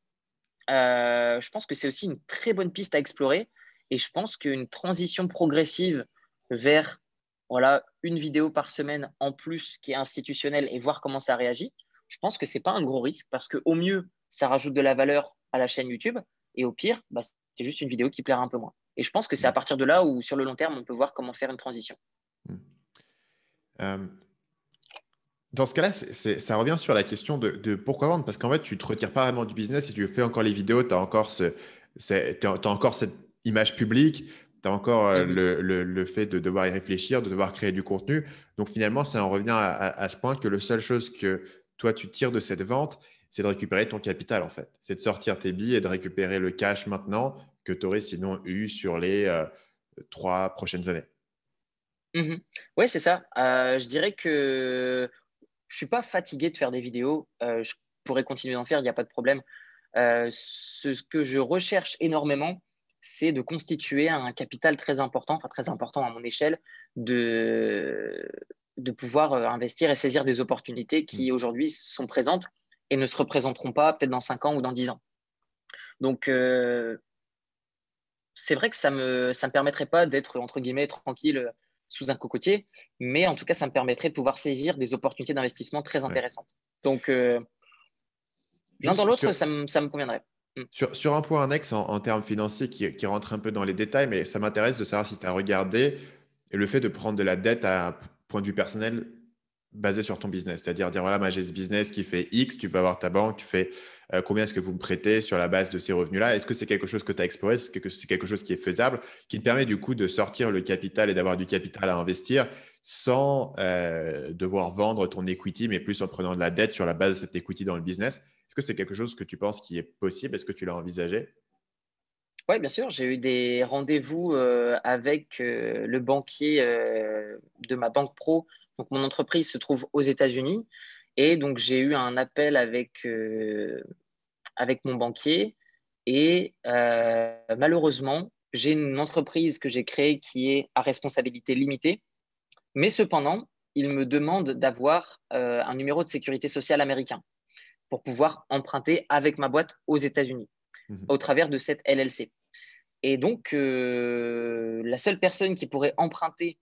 S2: je pense que c'est aussi une très bonne piste à explorer. Et je pense qu'une transition progressive vers voilà, une vidéo par semaine en plus qui est institutionnelle et voir comment ça réagit, je pense que ce n'est pas un gros risque parce qu'au mieux, ça rajoute de la valeur à la chaîne YouTube et au pire, c'est juste une vidéo qui plaira un peu moins. Et je pense que c'est à partir de là où, sur le long terme, on peut voir comment faire une transition.
S1: Euh, Dans ce cas-là, ça revient sur la question de pourquoi vendre. Parce qu'en fait, tu ne te retires pas vraiment du business. Si tu fais encore les vidéos, tu as encore, t'as encore cette image publique, tu as encore
S2: Mhm.
S1: le fait de devoir y réfléchir, de devoir créer du contenu. Donc finalement, ça en revient à ce point que la seule chose que toi, tu tires de cette vente, c'est de récupérer ton capital, en fait. C'est de sortir tes billes et de récupérer le cash maintenant que tu aurais sinon eu sur les 3 prochaines années.
S2: Mhm. Oui, c'est ça. Je dirais que je suis pas fatigué de faire des vidéos. Je pourrais continuer d'en faire, il n'y a pas de problème. Ce que je recherche énormément, c'est de constituer un capital très important, enfin très important à mon échelle, de, de pouvoir investir et saisir des opportunités
S1: Hmm.
S2: qui aujourd'hui sont présentes et ne se représenteront pas peut-être dans 5 ans ou dans 10 ans. Donc, c'est vrai que ça me permettrait pas d'être, entre guillemets, tranquille sous un cocotier, mais en tout cas, ça me permettrait de pouvoir saisir des opportunités d'investissement très
S1: Ouais.
S2: intéressantes. Donc, l'un dans
S1: Juste
S2: l'autre, ça me conviendrait. Mm.
S1: sur un point annexe en termes financiers qui rentre un peu dans les détails, mais ça m'intéresse de savoir si tu as regardé le fait de prendre de la dette à un point de vue personnel basé sur ton business. C'est-à-dire dire, voilà, moi j'ai ce business qui fait X, tu peux avoir ta banque, tu fais combien est-ce que vous me prêtez sur la base de ces revenus-là. Est-ce que c'est quelque chose que tu as exploré? Est-ce que c'est quelque chose qui est faisable, qui te permet du coup de sortir le capital et d'avoir du capital à investir sans devoir vendre ton equity, mais plus en prenant de la dette sur la base de cette equity dans le business? Est-ce que c'est quelque chose que tu penses qui est possible? Est-ce que tu l'as envisagé?
S2: Oui, bien sûr, j'ai eu des rendez-vous avec le banquier de ma banque pro. Donc, mon entreprise se trouve aux États-Unis. Et donc, j'ai eu un appel avec mon banquier. Et malheureusement, j'ai une entreprise que j'ai créée qui est à responsabilité limitée. Mais cependant, il me demande d'avoir un numéro de sécurité sociale américain pour pouvoir emprunter avec ma boîte aux États-Unis
S1: Mhm.
S2: au travers de cette LLC. Et donc, la seule personne qui pourrait emprunter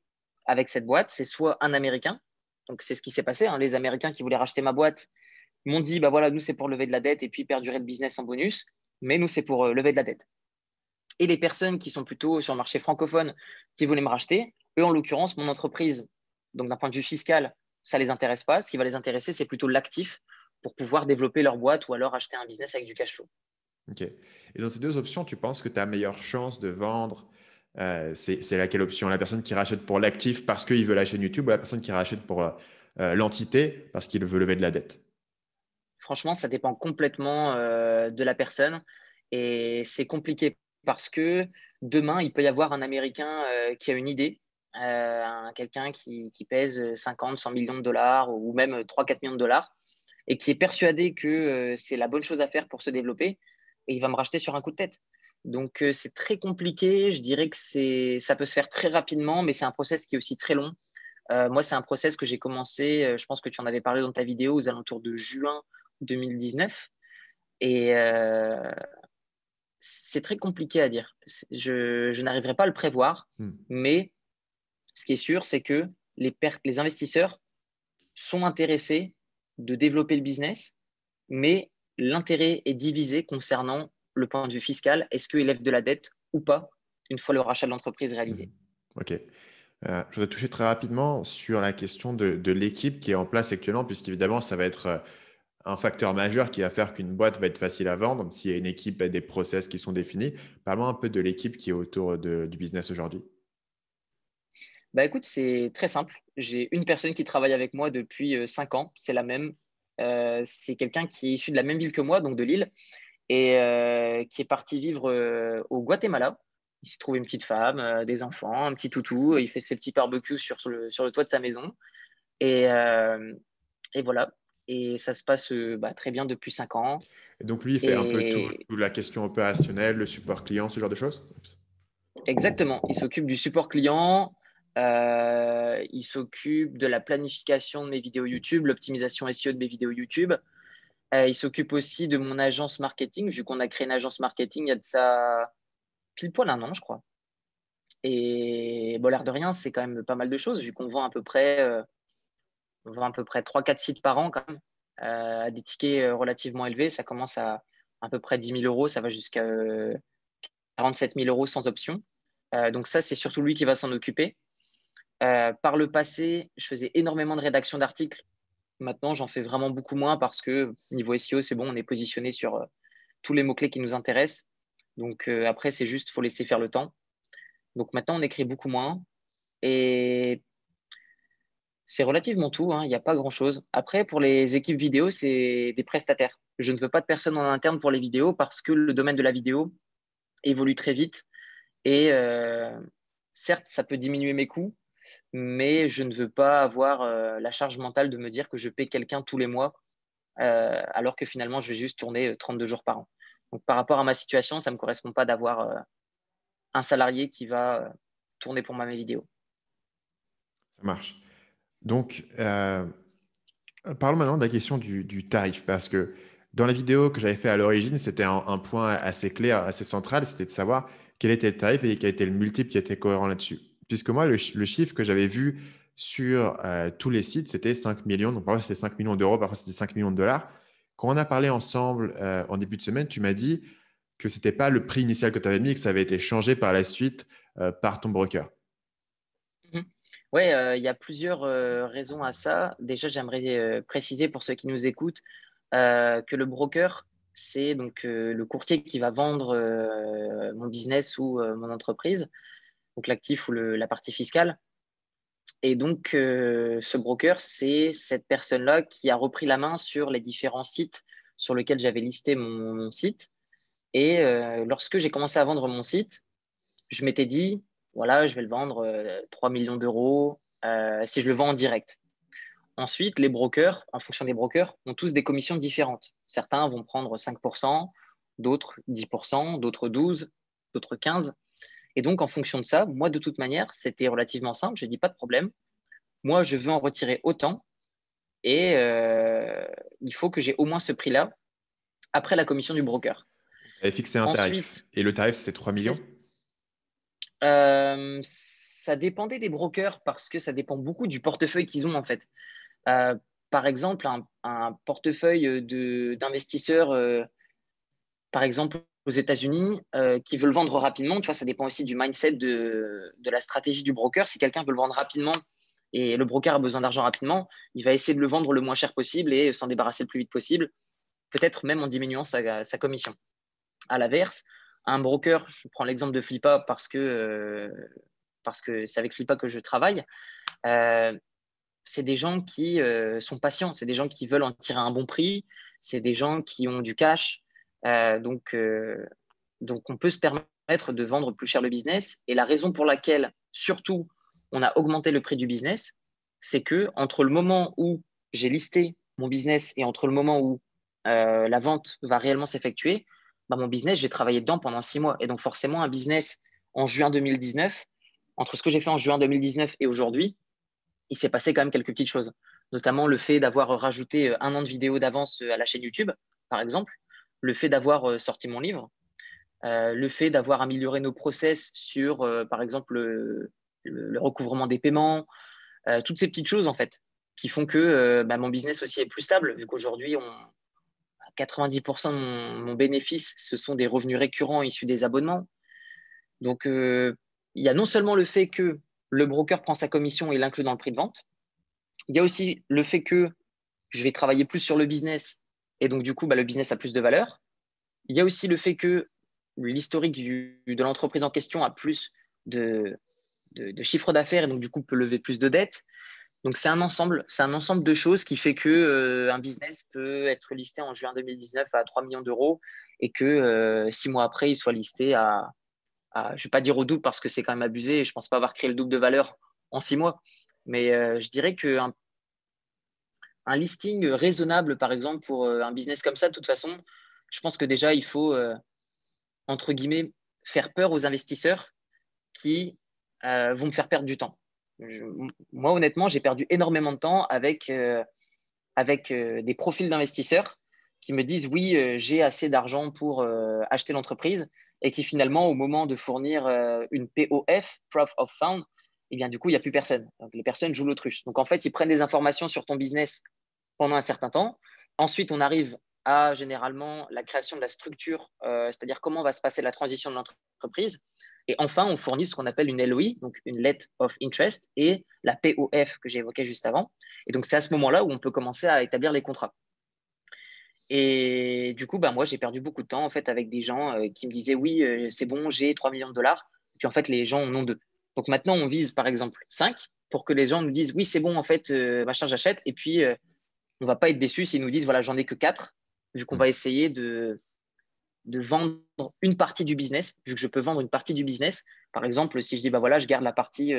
S2: avec cette boîte, c'est soit un Américain. Donc, c'est ce qui s'est passé, hein. Les Américains qui voulaient racheter ma boîte m'ont dit, bah voilà, nous, c'est pour lever de la dette et puis perdurer le business en bonus. Mais nous, c'est pour lever de la dette. Et les personnes qui sont plutôt sur le marché francophone qui voulaient me racheter, eux, en l'occurrence, mon entreprise, donc d'un point de vue fiscal, ça ne les intéresse pas. Ce qui va les intéresser, c'est plutôt l'actif pour pouvoir développer leur boîte ou alors acheter un business avec du cash flow.
S1: Ok. Et dans ces deux options, tu penses que ta meilleure chance de vendre, c'est laquelle option? La personne qui rachète pour l'actif parce qu'il veut la chaîne YouTube ou la personne qui rachète pour l'entité parce qu'il veut lever de la dette?
S2: Franchement, ça dépend complètement de la personne et c'est compliqué parce que demain, il peut y avoir un Américain qui a une idée, quelqu'un qui pèse 50, 100 millions de dollars ou même 3, 4 millions de dollars et qui est persuadé que c'est la bonne chose à faire pour se développer et il va me racheter sur un coup de tête. Donc, c'est très compliqué. Je dirais que ça peut se faire très rapidement, mais c'est un process qui est aussi très long. Moi, c'est un process que j'ai commencé, je pense que tu en avais parlé dans ta vidéo, aux alentours de juin 2019. Et c'est très compliqué à dire. Je n'arriverai pas à le prévoir,
S1: Hmm.
S2: mais ce qui est sûr, c'est que les investisseurs sont intéressés de développer le business, mais l'intérêt est divisé concernant le point de vue fiscal. Est-ce qu'ils lèvent de la dette ou pas une fois le rachat de l'entreprise
S1: Mhm.
S2: réalisé?
S1: Ok. Je voudrais toucher très rapidement sur la question de l'équipe qui est en place actuellement, puisqu'évidemment, ça va être un facteur majeur qui va faire qu'une boîte va être facile à vendre s'il y a une équipe et des process qui sont définis. Parle-moi un peu de l'équipe qui est autour du business aujourd'hui.
S2: Bah écoute, c'est très simple. J'ai une personne qui travaille avec moi depuis 5 ans. C'est la même. C'est quelqu'un qui est issu de la même ville que moi, donc de Lille, et qui est parti vivre au Guatemala. Il s'est trouvé une petite femme, des enfants, un petit toutou. Il fait ses petits barbecues sur le toit de sa maison. Et, euh, et voilà. Et ça se passe très bien depuis 5 ans.
S1: Et donc, lui, il fait un peu
S2: Et
S1: toute la question opérationnelle, le support client, ce genre de choses?
S2: exactement, il s'occupe du support client. Il s'occupe de la planification de mes vidéos YouTube, l'optimisation SEO de mes vidéos YouTube. Il s'occupe aussi de mon agence marketing, vu qu'on a créé une agence marketing il y a de ça pile poil un an, je crois. Et bon, l'air de rien, c'est quand même pas mal de choses, vu qu'on vend à peu près 3-4 sites par an, quand même, à des tickets relativement élevés. Ça commence à peu près 10 000 euros, ça va jusqu'à 47 000 euros sans option. Donc ça, c'est surtout lui qui va s'en occuper. Par le passé, je faisais énormément de rédaction d'articles. Maintenant, j'en fais vraiment beaucoup moins parce que niveau SEO, c'est bon, on est positionné sur tous les mots-clés qui nous intéressent. Donc après, c'est juste, il faut laisser faire le temps. Donc maintenant, on écrit beaucoup moins. Et c'est relativement tout, hein. Il n'y a pas grand-chose. Après, pour les équipes vidéo, c'est des prestataires. Je ne veux pas de personne en interne pour les vidéos parce que le domaine de la vidéo évolue très vite. Et certes, ça peut diminuer mes coûts, mais je ne veux pas avoir la charge mentale de me dire que je paie quelqu'un tous les mois, alors que finalement, je vais juste tourner 32 jours par an. Donc, par rapport à ma situation, ça ne me correspond pas d'avoir un salarié qui va tourner pour moi mes vidéos.
S1: Ça marche. Donc, parlons maintenant de la question du tarif, parce que dans la vidéo que j'avais fait à l'origine, c'était un point assez clair, assez central, c'était de savoir quel était le tarif et quel était le multiple qui était cohérent là-dessus. Puisque moi, le chiffre que j'avais vu sur tous les sites, c'était 5 millions. Donc, parfois, c'était 5 millions d'euros, parfois, c'était 5 millions de dollars. Quand on a parlé ensemble en début de semaine, tu m'as dit que ce n'était pas le prix initial que tu avais mis, que ça avait été changé par la suite par ton broker.
S2: Mhm. Ouais, il y a plusieurs raisons à ça. Déjà, j'aimerais préciser pour ceux qui nous écoutent que le broker, c'est donc le courtier qui va vendre mon business ou mon entreprise, donc l'actif ou la partie fiscale. Et donc, ce broker, c'est cette personne-là qui a repris la main sur les différents sites sur lesquels j'avais listé mon site. Et lorsque j'ai commencé à vendre mon site, je m'étais dit, voilà, je vais le vendre 3 millions d'euros si je le vends en direct. Ensuite, les brokers, en fonction des brokers, ont tous des commissions différentes. Certains vont prendre 5%, d'autres 10%, d'autres 12%, d'autres 15%. Et donc, en fonction de ça, moi, de toute manière, c'était relativement simple. Je dis pas de problème. Moi, je veux en retirer autant et il faut que j'ai au moins ce prix-là après la commission du broker.
S1: Tu avais fixé un tarif.
S2: Ensuite,
S1: Et le tarif, c'était 3 millions.
S2: ça dépendait des brokers parce que ça dépend beaucoup du portefeuille qu'ils ont en fait. Euh, Par exemple, un portefeuille d'investisseurs, par exemple aux États-Unis, qui veulent vendre rapidement, tu vois, ça dépend aussi du mindset de la stratégie du broker. Si quelqu'un veut le vendre rapidement et le broker a besoin d'argent rapidement, il va essayer de le vendre le moins cher possible et s'en débarrasser le plus vite possible, peut-être même en diminuant sa commission. À l'inverse, un broker, je prends l'exemple de Flippa parce que c'est avec Flippa que je travaille, euh, c'est des gens qui sont patients, c'est des gens qui veulent en tirer un bon prix, c'est des gens qui ont du cash. Donc, on peut se permettre de vendre plus cher le business. Et la raison pour laquelle, surtout, on a augmenté le prix du business, c'est que entre le moment où j'ai listé mon business et entre le moment où la vente va réellement s'effectuer, bah, mon business, j'ai travaillé dedans pendant 6 mois. Et donc, forcément, un business en juin 2019, entre ce que j'ai fait en juin 2019 et aujourd'hui, il s'est passé quand même quelques petites choses, notamment le fait d'avoir rajouté 1 an de vidéo d'avance à la chaîne YouTube, par exemple, le fait d'avoir sorti mon livre, le fait d'avoir amélioré nos process sur, par exemple, le recouvrement des paiements, toutes ces petites choses, en fait, qui font que bah, mon business aussi est plus stable, vu qu'aujourd'hui, 90% de mon bénéfice, ce sont des revenus récurrents issus des abonnements. Donc, il y a non seulement le fait que le broker prend sa commission et l'inclut dans le prix de vente, il y a aussi le fait que je vais travailler plus sur le business et donc du coup, bah, le business a plus de valeur. Il y a aussi le fait que l'historique de l'entreprise en question a plus de chiffre d'affaires et donc du coup peut lever plus de dettes. Donc c'est un ensemble de choses qui fait que un business peut être listé en juin 2019 à 3 millions d'euros et que 6 mois après, il soit listé je ne vais pas dire au double parce que c'est quand même abusé. Je ne pense pas avoir créé le double de valeur en 6 mois. Mais je dirais qu'un un listing raisonnable, par exemple, pour un business comme ça, de toute façon, je pense que déjà, il faut, entre guillemets, faire peur aux investisseurs qui vont me faire perdre du temps. Moi, honnêtement, j'ai perdu énormément de temps avec des profils d'investisseurs qui me disent oui, j'ai assez d'argent pour acheter l'entreprise et qui finalement, au moment de fournir une POF, Proof of Fund, eh bien, du coup, il n'y a plus personne. Donc, les personnes jouent l'autruche. Donc, en fait, ils prennent des informations sur ton business pendant un certain temps. Ensuite, on arrive à généralement la création de la structure, c'est-à-dire comment va se passer la transition de l'entreprise. Et enfin, on fournit ce qu'on appelle une LOI, donc une Letter of Interest, et la POF que j'ai évoquée juste avant. Et donc, c'est à ce moment-là où on peut commencer à établir les contrats. Et du coup, moi, j'ai perdu beaucoup de temps en fait avec des gens qui me disaient oui, c'est bon, j'ai 3 millions de dollars. Et puis en fait, les gens en ont 2. Donc maintenant, on vise par exemple 5 pour que les gens nous disent oui, c'est bon, en fait, machin, j'achète. Et puis, on ne va pas être déçus s'ils nous disent voilà, j'en ai que 4, vu qu'on va essayer de vendre une partie du business, vu que je peux vendre une partie du business. Par exemple, si je dis voilà, je garde la partie.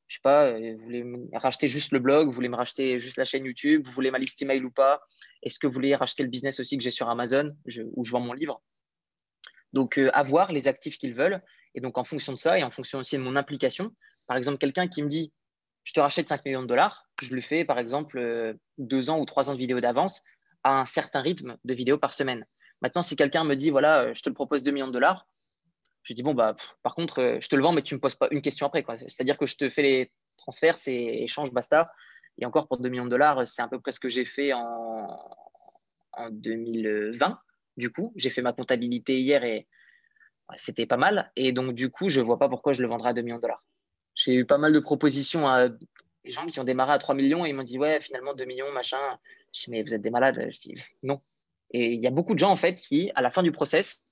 S2: Je sais pas, vous voulez me racheter juste le blog, vous voulez me racheter juste la chaîne YouTube, vous voulez ma liste email ou pas? Est-ce que vous voulez racheter le business aussi que j'ai sur Amazon où je vends mon livre? Donc, avoir les actifs qu'ils veulent. Et donc, en fonction de ça et en fonction aussi de mon implication, par exemple, quelqu'un qui me dit je te rachète 5 millions de dollars, je lui fais par exemple 2 ans ou 3 ans de vidéos d'avance à un certain rythme de vidéos par semaine. Maintenant, si quelqu'un me dit voilà, je te le propose 2 millions de dollars, je dis, bon, par contre, je te le vends, mais tu ne me poses pas une question après, quoi. C'est-à-dire que je te fais les transferts, c'est échange, basta. Et encore pour 2 millions de dollars, c'est à peu près ce que j'ai fait en 2020. Du coup, j'ai fait ma comptabilité hier et c'était pas mal. Et donc, du coup, je ne vois pas pourquoi je le vendrais à 2 millions de dollars. J'ai eu pas mal de propositions à des gens qui ont démarré à 3 millions et ils m'ont dit, ouais, finalement, 2 millions, machin. Je dis, mais vous êtes des malades. Je dis, non. Et il y a beaucoup de gens, en fait, qui, à la fin du process,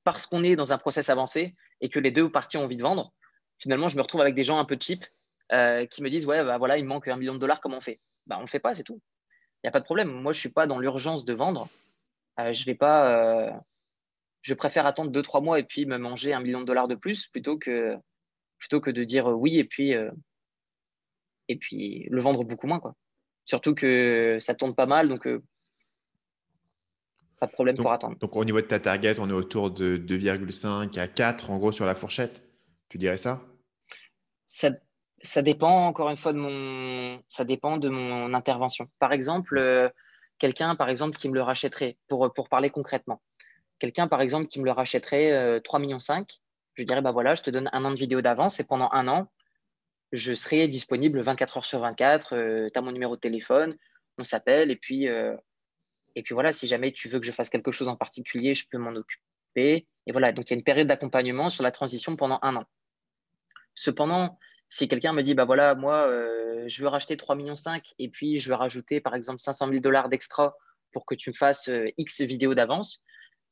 S2: parce qu'on est dans un process avancé et que les deux parties ont envie de vendre, finalement, je me retrouve avec des gens un peu cheap qui me disent ouais, voilà, il manque 1 million de dollars, comment on fait? On ne le fait pas, c'est tout. Il n'y a pas de problème. Moi, je ne suis pas dans l'urgence de vendre. Je vais pas, je préfère attendre 2, 3 mois et puis me manger 1 million de dollars de plus plutôt que de dire oui et puis le vendre beaucoup moins, quoi. Surtout que ça tourne pas mal, donc pas de problème
S1: Donc,
S2: pour attendre.
S1: donc, au niveau de ta target, on est autour de 2,5 à 4, en gros, sur la fourchette. Tu dirais ça?
S2: Ça, ça dépend encore une fois ça dépend de mon intervention. Par exemple, quelqu'un par exemple qui me le rachèterait pour parler concrètement. Quelqu'un par exemple qui me le rachèterait 3,5 millions, je dirais bah voilà, je te donne 1 an de vidéo d'avance et pendant 1 an, je serai disponible 24 heures sur 24. Tu as mon numéro de téléphone, on s'appelle et puis voilà, si jamais tu veux que je fasse quelque chose en particulier, je peux m'en occuper. Et voilà, donc il y a une période d'accompagnement sur la transition pendant 1 an. Cependant, si quelqu'un me dit, bah voilà, moi, je veux racheter 3,5 millions et puis je veux rajouter, par exemple, 500 000 dollars d'extra pour que tu me fasses X vidéos d'avance,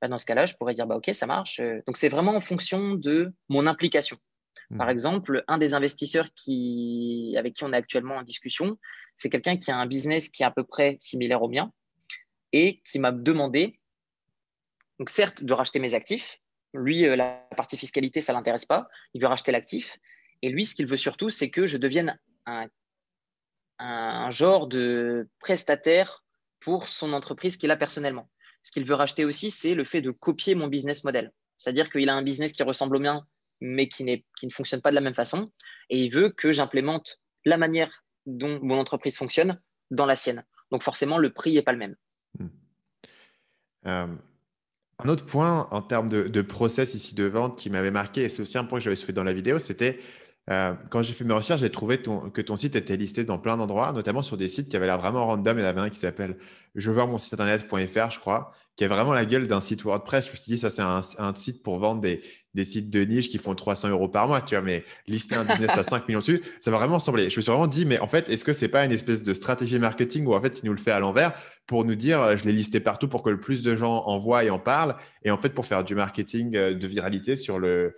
S2: bah, dans ce cas-là, je pourrais dire, bah ok, ça marche. Donc, c'est vraiment en fonction de mon implication. Par
S1: Mhm.
S2: exemple, un des investisseurs avec qui on est actuellement en discussion, c'est quelqu'un qui a un business qui est à peu près similaire au mien et qui m'a demandé, donc certes, de racheter mes actifs. Lui, la partie fiscalité, ça ne l'intéresse pas. Il veut racheter l'actif. Et lui, ce qu'il veut surtout, c'est que je devienne un genre de prestataire pour son entreprise qu'il a personnellement. Ce qu'il veut racheter aussi, c'est le fait de copier mon business model. C'est-à-dire qu'il a un business qui ressemble au mien, mais qui ne fonctionne pas de la même façon. Et il veut que j'implémente la manière dont mon entreprise fonctionne dans la sienne. Donc forcément, le prix n'est pas le même.
S1: Mhm. Euh, un autre point en termes de process ici de vente qui m'avait marqué, et c'est aussi un point que j'avais soulevé dans la vidéo, c'était quand j'ai fait mes recherches, j'ai trouvé que ton site était listé dans plein d'endroits, notamment sur des sites qui avaient l'air vraiment random. Il y en avait un qui s'appelle je veux mon site internet.fr, je crois, qui a vraiment la gueule d'un site WordPress. Je me suis dit, ça, c'est un site pour vendre des sites de niche qui font 300 euros par mois, tu vois, mais lister un business à 5 millions dessus, ça m'a vraiment semblé. Je me suis vraiment dit, mais en fait, est-ce que c'est pas une espèce de stratégie marketing où en fait, il nous le fait à l'envers pour nous dire, je l'ai listé partout pour que le plus de gens en voient et en parlent, et en fait, pour faire du marketing de viralité sur le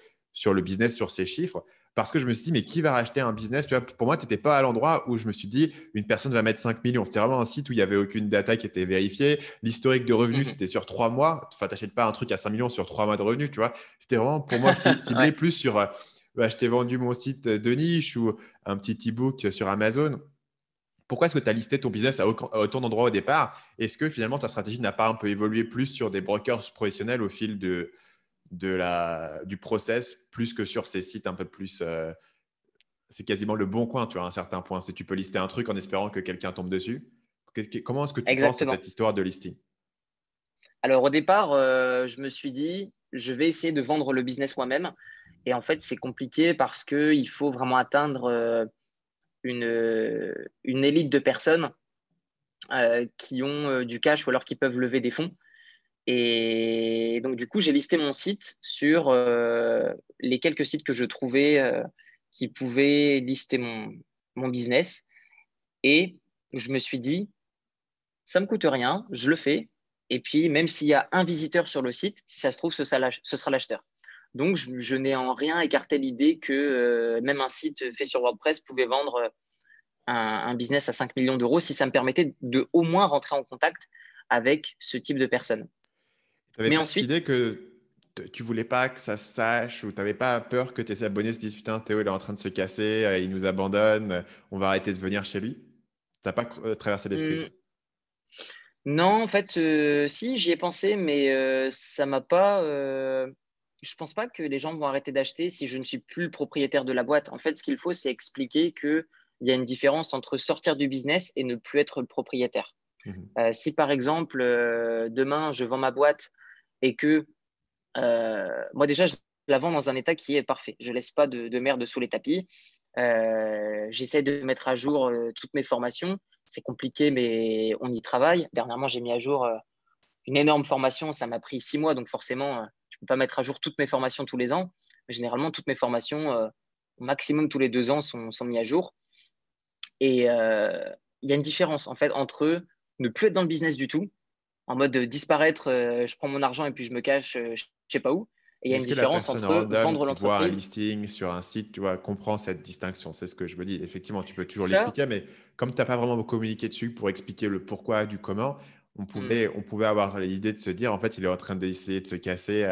S1: business, sur ces chiffres. Parce que je me suis dit, mais qui va racheter un business? Tu vois, pour moi, tu n'étais pas à l'endroit où je me suis dit, une personne va mettre 5 millions. C'était vraiment un site où il n'y avait aucune data qui était vérifiée. L'historique de revenus,
S2: Mhm.
S1: c'était sur 3 mois. Enfin, tu n'achètes pas un truc à 5 millions sur 3 mois de revenus, tu vois. C'était vraiment, pour moi, ciblé
S2: Ouais.
S1: plus sur, je t'ai vendu mon site de niche ou un petit e-book sur Amazon. Pourquoi est-ce que tu as listé ton business à autant d'endroits au départ? Est-ce que finalement, ta stratégie n'a pas un peu évolué plus sur des brokers professionnels au fil du process, plus que sur ces sites un peu plus c'est quasiment le bon coin, tu vois, à un certain point. C'est tu peux lister un truc en espérant que quelqu'un tombe dessus. Comment est-ce que tu penses à
S2: Exactement.
S1: cette histoire de listing?
S2: Alors au départ, je me suis dit, je vais essayer de vendre le business moi-même. Et en fait, c'est compliqué parce qu'il faut vraiment atteindre une élite de personnes qui ont du cash ou alors qui peuvent lever des fonds. Et donc, du coup, j'ai listé mon site sur les quelques sites que je trouvais qui pouvaient lister mon business. Et je me suis dit, ça ne me coûte rien, je le fais. Et puis, même s'il y a un visiteur sur le site, si ça se trouve, ce sera l'acheteur. Donc, je n'ai en rien écarté l'idée que même un site fait sur WordPress pouvait vendre un business à 5 millions d'euros si ça me permettait de au moins rentrer en contact avec ce type de personnes.
S1: Tu n'avais
S2: Mais
S1: pas cette idée
S2: ensuite,
S1: que tu voulais pas que ça se sache ou tu n'avais pas peur que tes abonnés se disent putain, Théo, il est en train de se casser, il nous abandonne, on va arrêter de venir chez lui? T'as pas traversé l'esprit ça?
S2: non, en fait, si, j'y ai pensé, mais ça m'a pas. Je pense pas que les gens vont arrêter d'acheter si je ne suis plus le propriétaire de la boîte. En fait, ce qu'il faut, c'est expliquer qu'il y a une différence entre sortir du business et ne plus être le propriétaire.
S1: Mhm.
S2: Si par exemple, demain, je vends ma boîte et que moi, déjà, je la vends dans un état qui est parfait. Je laisse pas de merde sous les tapis. J'essaie de mettre à jour toutes mes formations. C'est compliqué, mais on y travaille. Dernièrement, j'ai mis à jour une énorme formation. Ça m'a pris 6 mois, donc forcément, je ne peux pas mettre à jour toutes mes formations tous les ans. Mais généralement, toutes mes formations, au maximum tous les 2 ans, sont mises à jour. Et il y a une différence, en fait, entre ne plus être dans le business du tout, en mode disparaître, je prends mon argent et puis je me cache, je ne sais pas où. Et il y a une
S1: Est-ce que la
S2: différence
S1: personne
S2: entre
S1: random
S2: vendre
S1: qui voit un
S2: l'entreprise.
S1: listing sur un site, tu vois, comprend cette distinction? C'est ce que je me dis. Effectivement, tu peux toujours
S2: Ça,
S1: l'expliquer, mais comme tu n'as pas vraiment communiqué dessus pour expliquer le pourquoi du comment,
S2: hmm,
S1: on pouvait avoir l'idée de se dire, en fait, il est en train d'essayer de se casser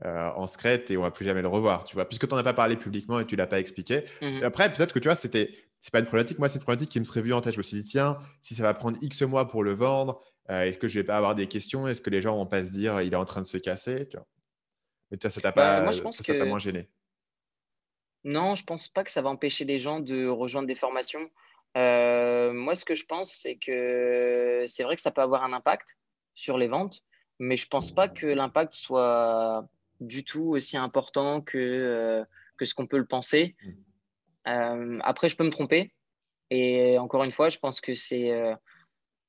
S1: en secret et on va plus jamais le revoir, tu vois, puisque tu n'en as pas parlé publiquement et tu l'as pas expliqué.
S2: hmm.
S1: Après, peut-être que tu vois, c'est pas une problématique. Moi, c'est une problématique qui me serait venue en tête. Je me suis dit, tiens, si ça va prendre X mois pour le vendre, est-ce que je vais pas avoir des questions? Est-ce que les gens vont pas se dire, il est en train de se casser? Tu vois. Mais toi,
S2: Bah, moi, je pense
S1: ça t'a
S2: que
S1: moins gêné.
S2: non, je pense pas que ça va empêcher les gens de rejoindre des formations. Moi, ce que je pense, c'est que c'est vrai que ça peut avoir un impact sur les ventes, mais je pense pas que l'impact soit du tout aussi important que ce qu'on peut le penser.
S1: Mm.
S2: Après, je peux me tromper. Et encore une fois, je pense que c'est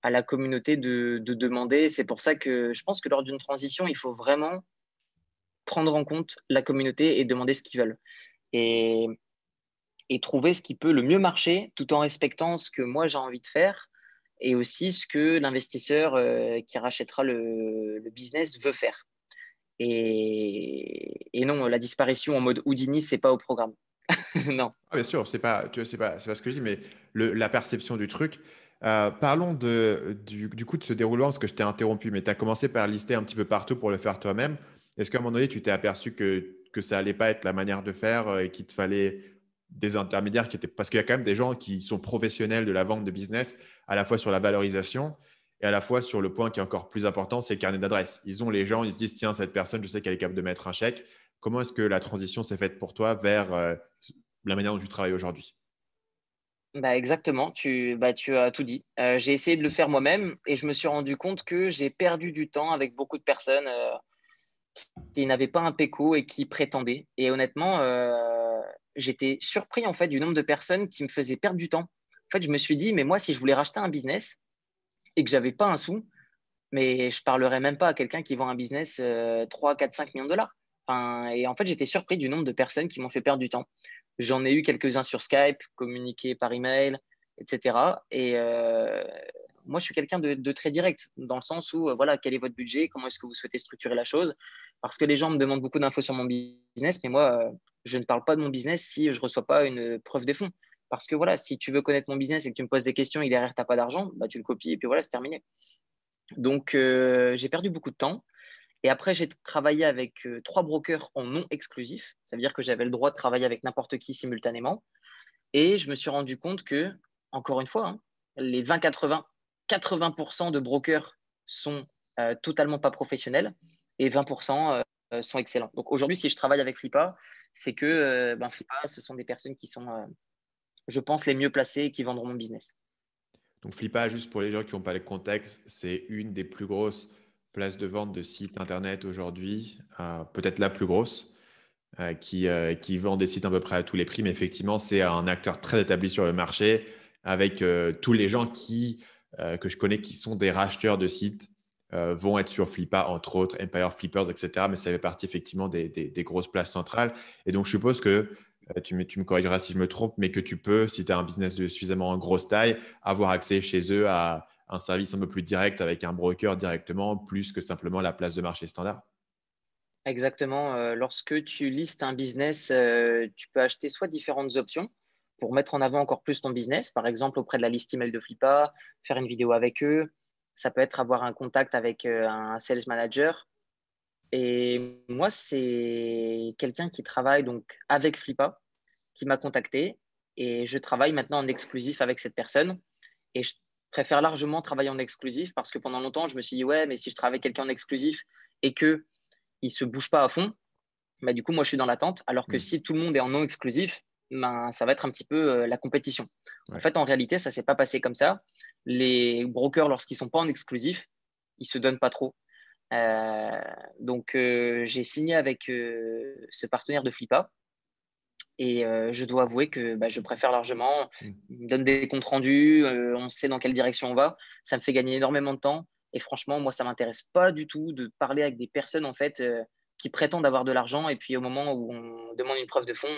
S2: à la communauté de demander. C'est pour ça que je pense que lors d'une transition, il faut vraiment prendre en compte la communauté et demander ce qu'ils veulent. Et, et trouver ce qui peut le mieux marcher tout en respectant ce que moi j'ai envie de faire et aussi ce que l'investisseur qui rachètera le business veut faire. Et non, la disparition en mode Houdini, c'est pas au programme. Non.
S1: Ah, bien sûr, c'est pas ce que je dis, mais la perception du truc. Parlons du coup de ce déroulement, parce que je t'ai interrompu, mais tu as commencé par lister un petit peu partout pour le faire toi-même. Est-ce qu'à un moment donné, tu t'es aperçu que ça allait pas être la manière de faire et qu'il te fallait des intermédiaires qui étaient. Parce qu'il y a quand même des gens qui sont professionnels de la vente de business, à la fois sur la valorisation et à la fois sur le point qui est encore plus important, c'est le carnet d'adresses. Ils ont les gens, ils se disent, tiens, cette personne, je sais qu'elle est capable de mettre un chèque. Comment est-ce que la transition s'est faite pour toi vers la manière dont tu travailles aujourd'hui?
S2: Bah exactement, tu as tout dit. J'ai essayé de le faire moi-même et je me suis rendu compte que j'ai perdu du temps avec beaucoup de personnes qui n'avaient pas un PECO et qui prétendaient. Et honnêtement, j'étais surpris en fait du nombre de personnes qui me faisaient perdre du temps. En fait, je me suis dit, mais moi, si je voulais racheter un business et que j'avais pas un sou, mais je parlerais même pas à quelqu'un qui vend un business 3, 4, 5 millions de dollars. Enfin, et en fait, j'étais surpris du nombre de personnes qui m'ont fait perdre du temps. J'en ai eu quelques-uns sur Skype, communiqués par email, etc. Et moi, je suis quelqu'un de très direct, dans le sens où, voilà, quel est votre budget, comment est-ce que vous souhaitez structurer la chose. Parce que les gens me demandent beaucoup d'infos sur mon business, mais moi, je ne parle pas de mon business si je ne reçois pas une preuve des fonds. Parce que voilà, si tu veux connaître mon business et que tu me poses des questions et derrière, tu n'as pas d'argent, bah, tu le copies et puis voilà, c'est terminé. Donc, j'ai perdu beaucoup de temps. Et après, j'ai travaillé avec 3 brokers en non exclusif. Ça veut dire que j'avais le droit de travailler avec n'importe qui simultanément. Et je me suis rendu compte que, encore une fois, hein, les 20-80, 80% de brokers sont totalement pas professionnels et 20% sont excellents. Donc aujourd'hui, si je travaille avec Flippa, c'est que Flippa, ce sont des personnes qui sont, je pense, les mieux placées et qui vendront mon business.
S1: Donc, Flippa, juste pour les gens qui n'ont pas le contexte, c'est une des plus grosses places de vente de sites internet aujourd'hui, peut-être la plus grosse, qui vend des sites à peu près à tous les prix. Mais effectivement, c'est un acteur très établi sur le marché avec tous les gens que je connais qui sont des racheteurs de sites vont être sur Flippa, entre autres, Empire Flippers, etc. Mais ça fait partie effectivement des grosses places centrales. Et donc, je suppose que tu me corrigeras si je me trompe, mais que tu peux, si tu as un business de suffisamment grosse taille, avoir accès chez eux à un service un peu plus direct avec un broker directement, plus que simplement la place de marché standard.
S2: Exactement. Lorsque tu listes un business, tu peux acheter soit différentes options pour mettre en avant encore plus ton business, par exemple auprès de la liste email de Flippa, faire une vidéo avec eux. Ça peut être avoir un contact avec un sales manager. Et moi, c'est quelqu'un qui travaille donc avec Flippa qui m'a contacté et je travaille maintenant en exclusif avec cette personne. Et je préfère largement travailler en exclusif parce que pendant longtemps, je me suis dit, ouais, mais si je travaille avec quelqu'un en exclusif et qu'il ne se bouge pas à fond, bah, du coup, moi, je suis dans l'attente. Alors que
S1: Hmm.
S2: si tout le monde est en non exclusif, ben, ça va être un petit peu la compétition. En
S1: Ouais.
S2: fait, en réalité, ça ne s'est pas passé comme ça. Les brokers, lorsqu'ils ne sont pas en exclusif, ils ne se donnent pas trop. Euh, donc, j'ai signé avec ce partenaire de Flippa et je dois avouer que bah, je préfère largement.
S1: Hmm.
S2: Il me donne des comptes rendus, on sait dans quelle direction on va. Ça me fait gagner énormément de temps. Et franchement, moi, ça ne m'intéresse pas du tout de parler avec des personnes en fait, qui prétendent avoir de l'argent. Et puis au moment où on demande une preuve de fonds,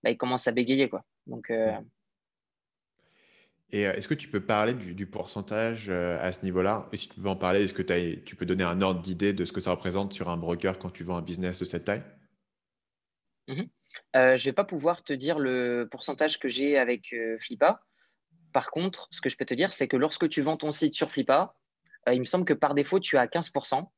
S2: bah, ils commencent à bégayer, quoi. Donc,
S1: Hmm. Et est-ce que tu peux parler du pourcentage à ce niveau-là? Et si tu peux en parler, est-ce que tu peux donner un ordre d'idée de ce que ça représente sur un broker quand tu vends un business de cette taille?
S2: mhm. Je ne vais pas pouvoir te dire le pourcentage que j'ai avec Flippa. Par contre, ce que je peux te dire, c'est que lorsque tu vends ton site sur Flippa, il me semble que par défaut, tu as 15%.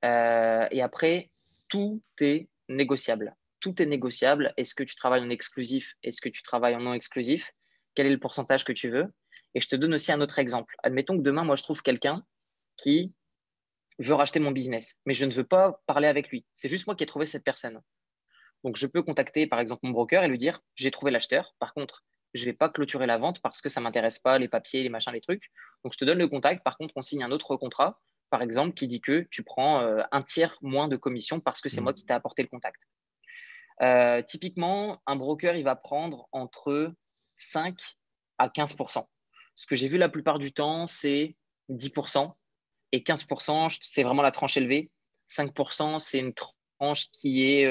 S2: Et après, tout est négociable. Tout est négociable. Est-ce que tu travailles en exclusif? Est-ce que tu travailles en non exclusif? Quel est le pourcentage que tu veux? Et je te donne aussi un autre exemple. Admettons que demain, moi, je trouve quelqu'un qui veut racheter mon business, mais je ne veux pas parler avec lui. C'est juste moi qui ai trouvé cette personne. Donc, je peux contacter, par exemple, mon broker et lui dire, j'ai trouvé l'acheteur. Par contre, je ne vais pas clôturer la vente parce que ça ne m'intéresse pas, les papiers, les machins, les trucs. Donc, je te donne le contact. Par contre, on signe un autre contrat, par exemple, qui dit que tu prends un tiers moins de commission parce que c'est moi qui
S1: Hmm.
S2: t'ai apporté le contact. Typiquement, un broker, il va prendre entre 5 à 15%. Ce que j'ai vu la plupart du temps, c'est 10%. Et 15%, c'est vraiment la tranche élevée. 5%, c'est une tranche qui est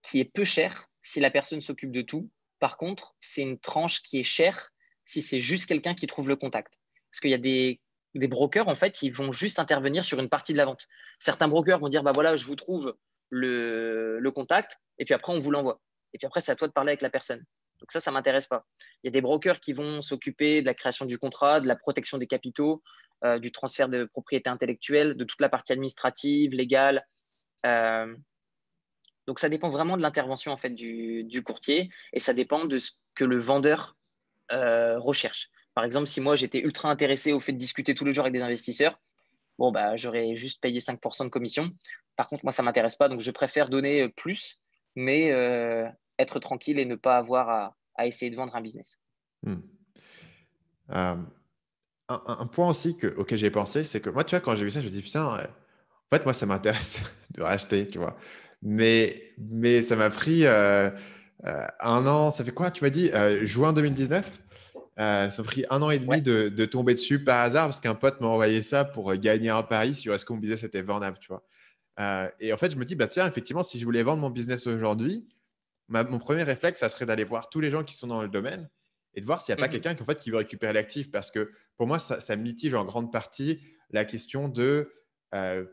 S2: qui est peu cher si la personne s'occupe de tout. Par contre, c'est une tranche qui est chère si c'est juste quelqu'un qui trouve le contact. Parce qu'il y a des brokers, en fait, ils vont juste intervenir sur une partie de la vente. Certains brokers vont dire, bah voilà, je vous trouve le contact, et puis après, on vous l'envoie. Et puis après, c'est à toi de parler avec la personne. Donc ça ne m'intéresse pas. Il y a des brokers qui vont s'occuper de la création du contrat, de la protection des capitaux, du transfert de propriété intellectuelle, de toute la partie administrative, légale. Euh, donc, ça dépend vraiment de l'intervention en fait, du courtier et ça dépend de ce que le vendeur recherche. Par exemple, si moi j'étais ultra intéressé au fait de discuter tous les jours avec des investisseurs, bon, bah, j'aurais juste payé 5% de commission. Par contre, moi, ça ne m'intéresse pas, donc je préfère donner plus, mais être tranquille et ne pas avoir à essayer de vendre un business.
S1: Hmm. Euh, un point aussi auquel j'ai pensé, c'est que moi, tu vois, quand j'ai vu ça, je me dis, putain, en fait, moi, ça m'intéresse de racheter, tu vois. Mais ça m'a pris un an, ça fait quoi, tu m'as dit, juin 2019? Ça m'a pris un an et demi
S2: Ouais.
S1: de tomber dessus par hasard parce qu'un pote m'a envoyé ça pour gagner un pari sur est-ce qu'on me disait c'était vendable, tu vois. Et en fait, je me dis, bah tiens, effectivement, si je voulais vendre mon business aujourd'hui, mon premier réflexe, ça serait d'aller voir tous les gens qui sont dans le domaine et de voir s'il n'y a pas
S2: Mhm.
S1: quelqu'un qui veut récupérer l'actif. Parce que pour moi, ça mitige en grande partie la question euh,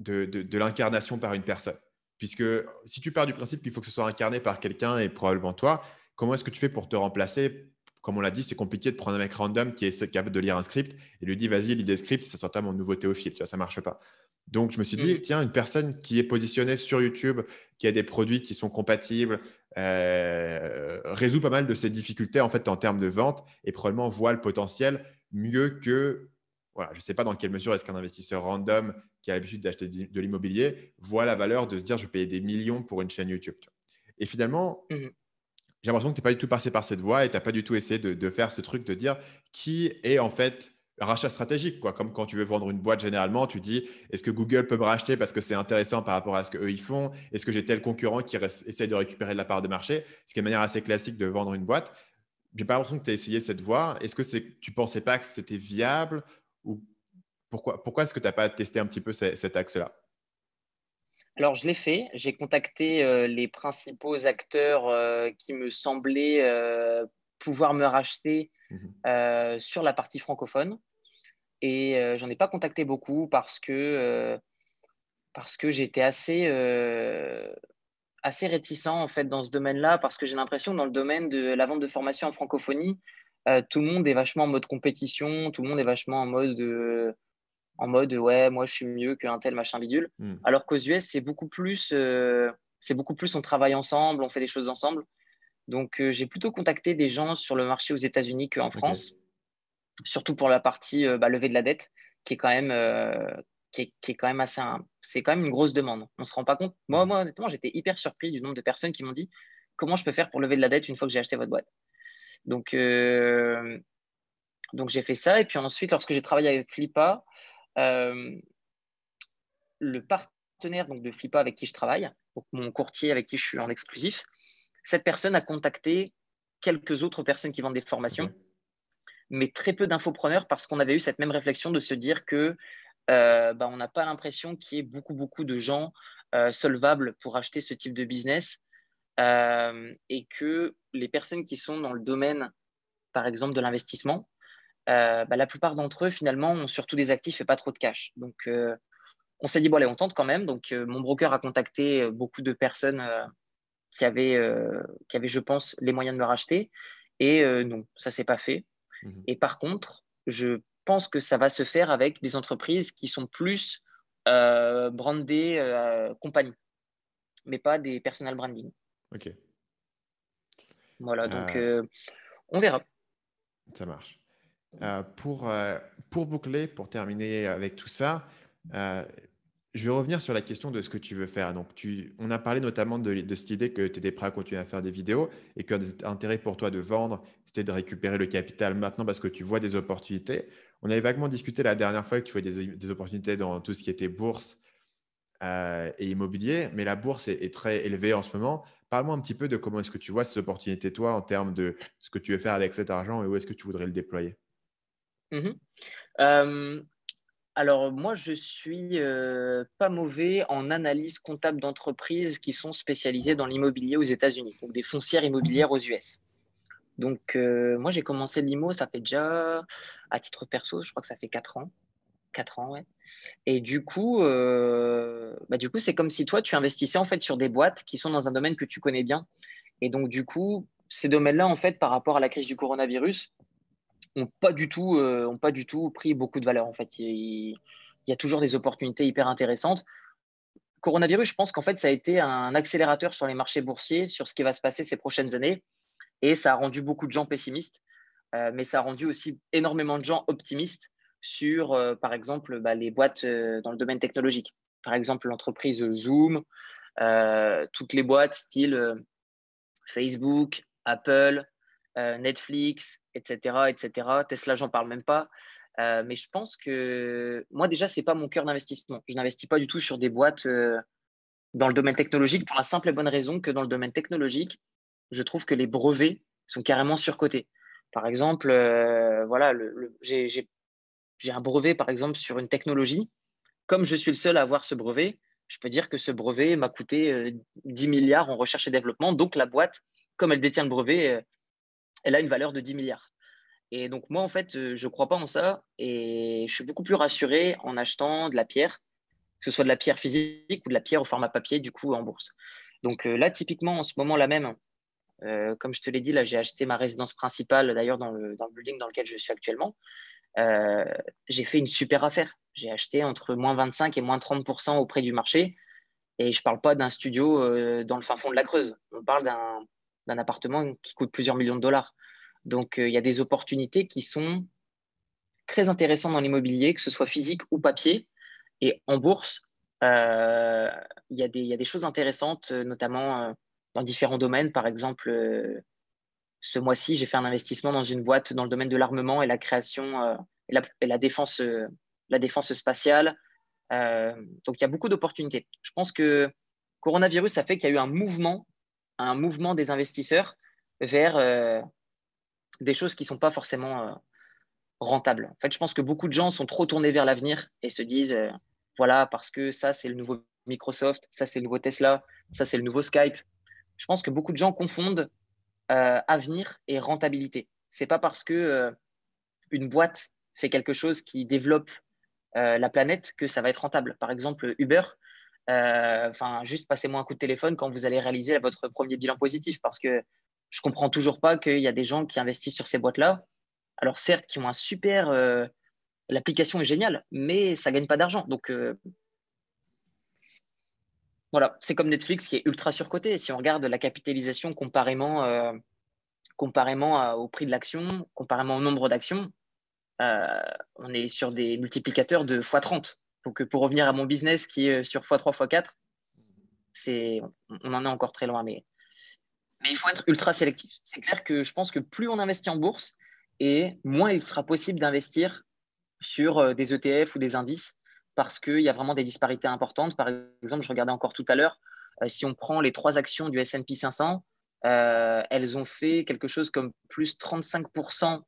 S1: de l'incarnation par une personne. Puisque si tu pars du principe qu'il faut que ce soit incarné par quelqu'un et probablement toi, comment est-ce que tu fais pour te remplacer? Comme on l'a dit, c'est compliqué de prendre un mec random qui est capable de lire un script et lui dit vas-y, lis des scripts, ça sera mon nouveau Théophile. Tu vois, ça ne marche pas. Donc, je me suis dit,
S2: Mhm.
S1: tiens, une personne qui est positionnée sur YouTube, qui a des produits qui sont compatibles, résout pas mal de ses difficultés en fait en termes de vente et probablement voit le potentiel mieux que, voilà, je ne sais pas dans quelle mesure est-ce qu'un investisseur random qui a l'habitude d'acheter de l'immobilier voit la valeur de se dire je vais payer des millions pour une chaîne YouTube. Et finalement,
S2: Mhm.
S1: j'ai l'impression que tu n'es pas du tout passé par cette voie et tu n'as pas du tout essayé de faire ce truc de dire qui est en fait rachat stratégique, quoi. Comme quand tu veux vendre une boîte, généralement, tu dis est-ce que Google peut me racheter parce que c'est intéressant par rapport à ce qu'eux ils font? Est-ce que j'ai tel concurrent qui essaie de récupérer de la part de marché? Ce qui est une manière assez classique de vendre une boîte. j'ai pas l'impression que tu as essayé cette voie. Est-ce que tu pensais pas que c'était viable ou pourquoi est-ce que tu n'as pas testé un petit peu cet axe-là?
S2: Alors, je l'ai fait. J'ai contacté les principaux acteurs qui me semblaient pouvoir me racheter
S1: Mhm.
S2: sur la partie francophone. Et j'en ai pas contacté beaucoup parce que j'étais assez réticent en fait dans ce domaine-là, parce que j'ai l'impression que dans le domaine de la vente de formation en francophonie, tout le monde est vachement en mode compétition, tout le monde est vachement en mode ouais, moi je suis mieux qu'un tel machin bidule.
S1: Mhm.
S2: Alors qu'aux US, c'est beaucoup plus on travaille ensemble, on fait des choses ensemble. Donc j'ai plutôt contacté des gens sur le marché aux États-Unis qu'en
S1: Ok.
S2: France, surtout pour la partie levée de la dette, qui est quand même, qui est quand même c'est quand même une grosse demande. On se rend pas compte. Moi,
S1: Mhm.
S2: moi, honnêtement, j'étais hyper surpris du nombre de personnes qui m'ont dit comment je peux faire pour lever de la dette une fois que j'ai acheté votre boîte. Donc, donc j'ai fait ça. Et puis ensuite, lorsque j'ai travaillé avec Flippa, euh, le partenaire donc, de Flippa avec qui je travaille, donc mon courtier avec qui je suis en exclusif, cette personne a contacté quelques autres personnes qui vendent des
S1: Ok.
S2: formations, mais très peu d'infopreneurs parce qu'on avait eu cette même réflexion de se dire que on n'a pas l'impression qu'il y ait beaucoup, beaucoup de gens solvables pour acheter ce type de business et que les personnes qui sont dans le domaine, par exemple, de l'investissement, la plupart d'entre eux, finalement, ont surtout des actifs et pas trop de cash. Donc, on s'est dit, bon, allez, on tente quand même. Donc, mon broker a contacté beaucoup de personnes qui avaient, je pense, les moyens de me racheter. Et non, ça ne s'est pas fait.
S1: Mhm.
S2: Et par contre, je pense que ça va se faire avec des entreprises qui sont plus brandées compagnie, mais pas des personal branding.
S1: Ok.
S2: Voilà, donc
S1: Euh,
S2: on verra.
S1: Ça marche. Pour boucler, pour terminer avec tout ça, euh, je vais revenir sur la question de ce que tu veux faire. Donc, on a parlé notamment de cette idée que tu étais prêt à continuer à faire des vidéos et que l'intérêt pour toi de vendre, c'était de récupérer le capital maintenant parce que tu vois des opportunités. On avait vaguement discuté la dernière fois que tu voyais des opportunités dans tout ce qui était bourse et immobilier, mais la bourse est très élevée en ce moment. Parle-moi un petit peu de comment est-ce que tu vois ces opportunités, toi, en termes de ce que tu veux faire avec cet argent et où est-ce que tu voudrais le déployer.
S2: Mhm. Euh, alors moi, je suis pas mauvais en analyse comptable d'entreprises qui sont spécialisées dans l'immobilier aux États-Unis, donc des foncières immobilières aux US. Donc moi, j'ai commencé l'IMO, ça fait déjà, à titre perso, je crois que ça fait 4 ans. 4 ans, ouais. Et du coup, c'est comme si toi, tu investissais en fait sur des boîtes qui sont dans un domaine que tu connais bien. Et donc, du coup, ces domaines-là, en fait, par rapport à la crise du coronavirus, ont pas du tout pris beaucoup de valeur. En fait, il y a toujours des opportunités hyper intéressantes. Coronavirus, je pense qu'en fait, ça a été un accélérateur sur les marchés boursiers, sur ce qui va se passer ces prochaines années. Et ça a rendu beaucoup de gens pessimistes, mais ça a rendu aussi énormément de gens optimistes sur, par exemple, les boîtes dans le domaine technologique. Par exemple, l'entreprise Zoom, toutes les boîtes style Facebook, Apple, Netflix, etc., etc. Tesla, j'en parle même pas. Mais je pense que moi, déjà, c'est pas mon cœur d'investissement. Je n'investis pas du tout sur des boîtes dans le domaine technologique pour la simple et bonne raison que dans le domaine technologique, je trouve que les brevets sont carrément surcotés. Par exemple, voilà, j'ai un brevet, par exemple, sur une technologie. Comme je suis le seul à avoir ce brevet, je peux dire que ce brevet m'a coûté 10 milliards en recherche et développement. Donc, la boîte, comme elle détient le brevet, elle a une valeur de 10 milliards. Et donc, moi, en fait, je ne crois pas en ça. Et je suis beaucoup plus rassuré en achetant de la pierre, que ce soit de la pierre physique ou de la pierre au format papier, du coup, en bourse. Donc là, typiquement, en ce moment-là même, comme je te l'ai dit, là, j'ai acheté ma résidence principale, d'ailleurs, dans le building dans lequel je suis actuellement. Euh, j'ai fait une super affaire. J'ai acheté entre moins 25 et moins 30% au prix du marché. Et je ne parle pas d'un studio dans le fin fond de la Creuse. On parle d'un appartement qui coûte plusieurs millions de dollars. Donc, il y a des opportunités qui sont très intéressantes dans l'immobilier, que ce soit physique ou papier. Et en bourse, euh, il y a des choses intéressantes, notamment dans différents domaines. Par exemple, ce mois-ci, j'ai fait un investissement dans une boîte dans le domaine de l'armement et la création la défense spatiale. Donc, il y a beaucoup d'opportunités. Je pense que coronavirus, ça fait qu'il y a eu un mouvement des investisseurs vers, des choses qui ne sont pas forcément rentables. En fait, je pense que beaucoup de gens sont trop tournés vers l'avenir et se disent, voilà, parce que ça, c'est le nouveau Microsoft, ça, c'est le nouveau Tesla, ça, c'est le nouveau Skype. Je pense que beaucoup de gens confondent avenir et rentabilité. C'est pas parce que une boîte fait quelque chose qui développe la planète que ça va être rentable. Par exemple, Uber, juste passez-moi un coup de téléphone quand vous allez réaliser votre premier bilan positif, parce que je comprends toujours pas qu'il y a des gens qui investissent sur ces boîtes-là. Alors certes, qui ont un super, l'application est géniale, mais ça gagne pas d'argent. Donc voilà, c'est comme Netflix qui est ultra surcoté. Si on regarde la capitalisation comparément au prix de l'action, comparément au nombre d'actions, euh, on est sur des multiplicateurs de x30. Donc, pour revenir à mon business qui est sur x3, x4, on en est encore très loin. Mais il faut être ultra sélectif. C'est clair que je pense que plus on investit en bourse, et moins il sera possible d'investir sur des ETF ou des indices parce qu'il y a vraiment des disparités importantes. Par exemple, je regardais encore tout à l'heure, si on prend les 3 actions du S&P 500, elles ont fait quelque chose comme plus 35%,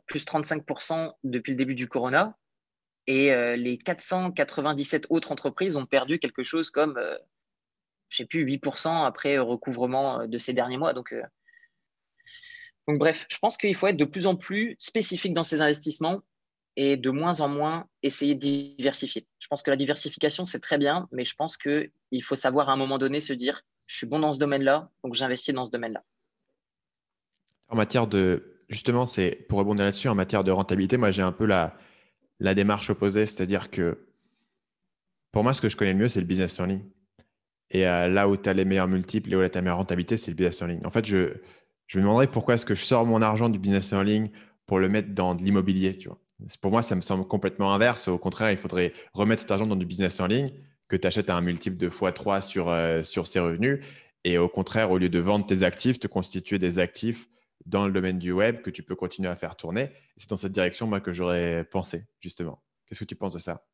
S2: plus 35% depuis le début du corona. Et les 497 autres entreprises ont perdu quelque chose comme, je ne sais plus, 8% après recouvrement de ces derniers mois. Donc, bref, je pense qu'il faut être de plus en plus spécifique dans ses investissements et de moins en moins essayer de diversifier. Je pense que la diversification, c'est très bien, mais je pense qu'il faut savoir à un moment donné se dire, je suis bon dans ce domaine-là, donc j'investis dans ce domaine-là.
S1: En matière de, justement, c'est pour rebondir là-dessus, en matière de rentabilité, moi j'ai un peu la démarche opposée, c'est-à-dire que pour moi, ce que je connais le mieux, c'est le business en ligne. Et là où tu as les meilleurs multiples, là où tu as ta meilleure rentabilité, c'est le business en ligne. En fait, je me demanderais pourquoi est-ce que je sors mon argent du business en ligne pour le mettre dans de l'immobilier, tu vois. Pour moi, ça me semble complètement inverse. Au contraire, il faudrait remettre cet argent dans du business en ligne que tu achètes à un multiple de x3 sur ses revenus. Et au contraire, au lieu de vendre tes actifs, te constituer des actifs dans le domaine du web que tu peux continuer à faire tourner. C'est dans cette direction, moi, que j'aurais pensé, justement. Qu'est-ce que tu penses de ça?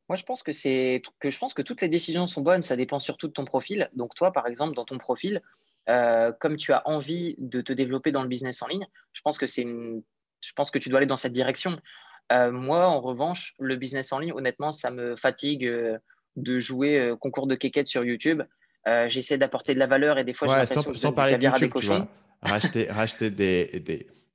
S2: Moi, je pense que toutes les décisions sont bonnes, ça dépend surtout de ton profil. Donc, toi, par exemple, dans ton profil, comme tu as envie de te développer dans le business en ligne, je pense que tu dois aller dans cette direction. Moi, en revanche, le business en ligne, honnêtement, ça me fatigue de jouer concours de quéquettes sur YouTube. J'essaie d'apporter de la valeur et des fois, j'ai
S1: Ouais,
S2: l'impression que je
S1: sans
S2: donne du
S1: parler de
S2: caviar à des
S1: YouTube, tu
S2: cochons.
S1: vois. Racheter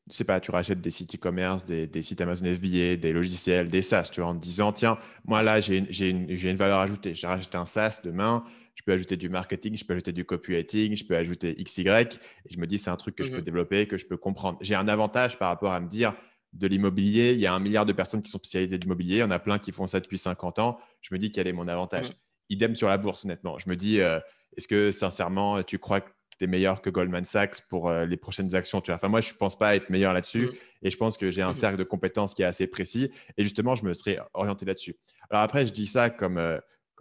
S1: je sais pas, tu rachètes des sites e-commerce, des sites Amazon FBA, des logiciels, des SaaS, tu vois, en te disant, tiens, moi là, j'ai une valeur ajoutée. J'ai racheté un SaaS demain, je peux ajouter du marketing, je peux ajouter du copywriting, je peux ajouter XY. Et je me dis, c'est un truc que je peux
S2: Mhm,
S1: développer, que je peux comprendre. J'ai un avantage par rapport à me dire, de l'immobilier, il y a 1 milliard de personnes qui sont spécialisées de l'immobilier, il y en a plein qui font ça depuis 50 ans. Je me dis quel est mon avantage.
S2: mhm,
S1: Idem sur la bourse, honnêtement. Je me dis, est-ce que sincèrement, tu crois que tu es meilleur que Goldman Sachs pour les prochaines actions, tu vois? Enfin, moi, je ne pense pas être meilleur là-dessus
S2: mhm,
S1: et je pense que j'ai un
S2: mhm,
S1: cercle de compétences qui est assez précis et justement, je me serais orienté là-dessus. Alors après, je dis ça comme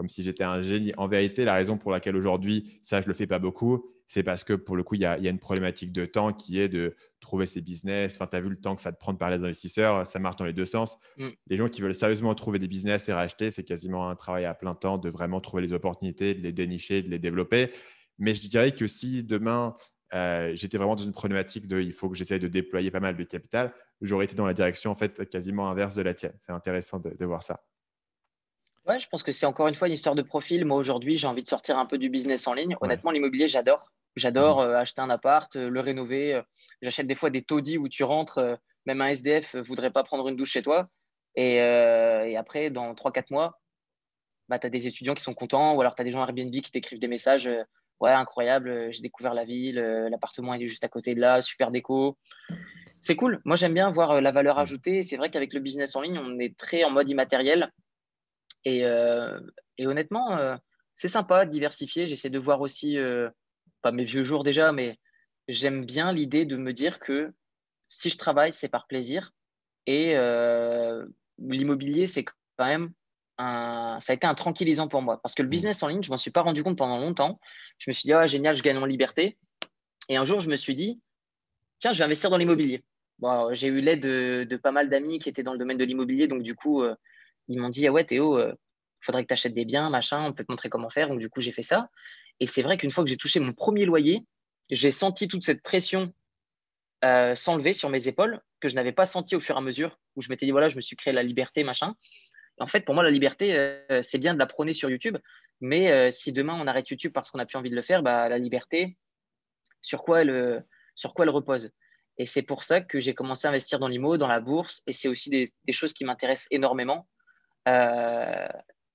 S1: si j'étais un génie. En vérité, la raison pour laquelle aujourd'hui, ça, je ne le fais pas beaucoup, c'est parce que pour le coup, il y a une problématique de temps qui est de trouver ses business. Enfin, tu as vu le temps que ça te prend de parler des investisseurs, ça marche dans les deux sens.
S2: mhm.
S1: Les gens qui veulent sérieusement trouver des business et racheter, c'est quasiment un travail à plein temps de vraiment trouver les opportunités, de les dénicher, de les développer. Mais je dirais que si demain, j'étais vraiment dans une problématique de il faut que j'essaye de déployer pas mal de capital, j'aurais été dans la direction en fait quasiment inverse de la tienne. C'est intéressant de voir ça.
S2: Ouais, je pense que c'est encore une fois une histoire de profil. Moi, aujourd'hui, j'ai envie de sortir un peu du business en ligne.
S1: Ouais.
S2: Honnêtement, l'immobilier, j'adore. J'adore
S1: Mhm.
S2: acheter un appart, le rénover. J'achète des fois des taudis où tu rentres, même un SDF ne voudrait pas prendre une douche chez toi. Et après, dans 3 4 mois, bah, tu as des étudiants qui sont contents ou alors tu as des gens Airbnb qui t'écrivent des messages. Ouais, incroyable, j'ai découvert la ville, l'appartement il est juste à côté de là, super déco. C'est cool. Moi, j'aime bien voir la valeur
S1: Mhm.
S2: ajoutée. C'est vrai qu'avec le business en ligne, on est très en mode immatériel. Et, euh, et honnêtement, c'est sympa de diversifier. J'essaie de voir aussi, pas mes vieux jours déjà, mais j'aime bien l'idée de me dire que si je travaille, c'est par plaisir. Et l'immobilier, c'est quand même ça a été un tranquillisant pour moi. Parce que le
S1: Mhm.
S2: business en ligne, je ne m'en suis pas rendu compte pendant longtemps. Je me suis dit, ah, génial, je gagne en liberté. Et un jour, je me suis dit, tiens, je vais investir dans l'immobilier. Bon, j'ai eu l'aide de pas mal d'amis qui étaient dans le domaine de l'immobilier. Donc, du coup, ils m'ont dit, ah ouais, Théo, il faudrait que tu achètes des biens, machin, on peut te montrer comment faire. Donc, du coup, j'ai fait ça. Et c'est vrai qu'une fois que j'ai touché mon premier loyer, j'ai senti toute cette pression s'enlever sur mes épaules que je n'avais pas senti au fur et à mesure, où je m'étais dit, voilà, je me suis créé la liberté, machin. Et en fait, pour moi, la liberté, c'est bien de la prôner sur YouTube, mais si demain on arrête YouTube parce qu'on n'a plus envie de le faire, bah, la liberté, sur quoi elle repose. Et c'est pour ça que j'ai commencé à investir dans l'IMO, dans la bourse, et c'est aussi des choses qui m'intéressent énormément. Euh,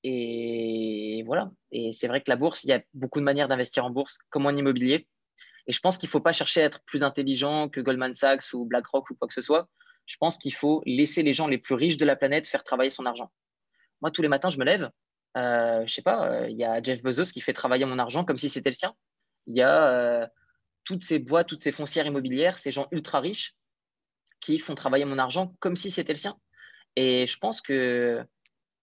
S2: et voilà. Et c'est vrai que la bourse, il y a beaucoup de manières d'investir en bourse, comme en immobilier. Et je pense qu'il ne faut pas chercher à être plus intelligent que Goldman Sachs ou BlackRock ou quoi que ce soit. Je pense qu'il faut laisser les gens les plus riches de la planète faire travailler son argent. Moi, tous les matins, je me lève. Je sais pas, il y a Jeff Bezos qui fait travailler mon argent comme si c'était le sien. Il y a toutes ces boîtes, toutes ces foncières immobilières, ces gens ultra riches qui font travailler mon argent comme si c'était le sien. Et je pense que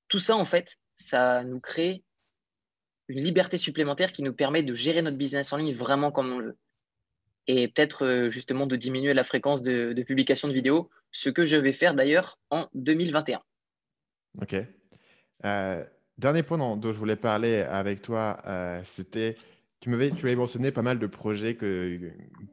S2: tout ça, en fait, ça nous crée une liberté supplémentaire qui nous permet de gérer notre business en ligne vraiment comme on le veut. Et peut-être justement de diminuer la fréquence de publication de vidéos, ce que je vais faire d'ailleurs en 2021.
S1: Ok. Dernier point dont je voulais parler avec toi, c'était, tu m'avais mentionné pas mal de projets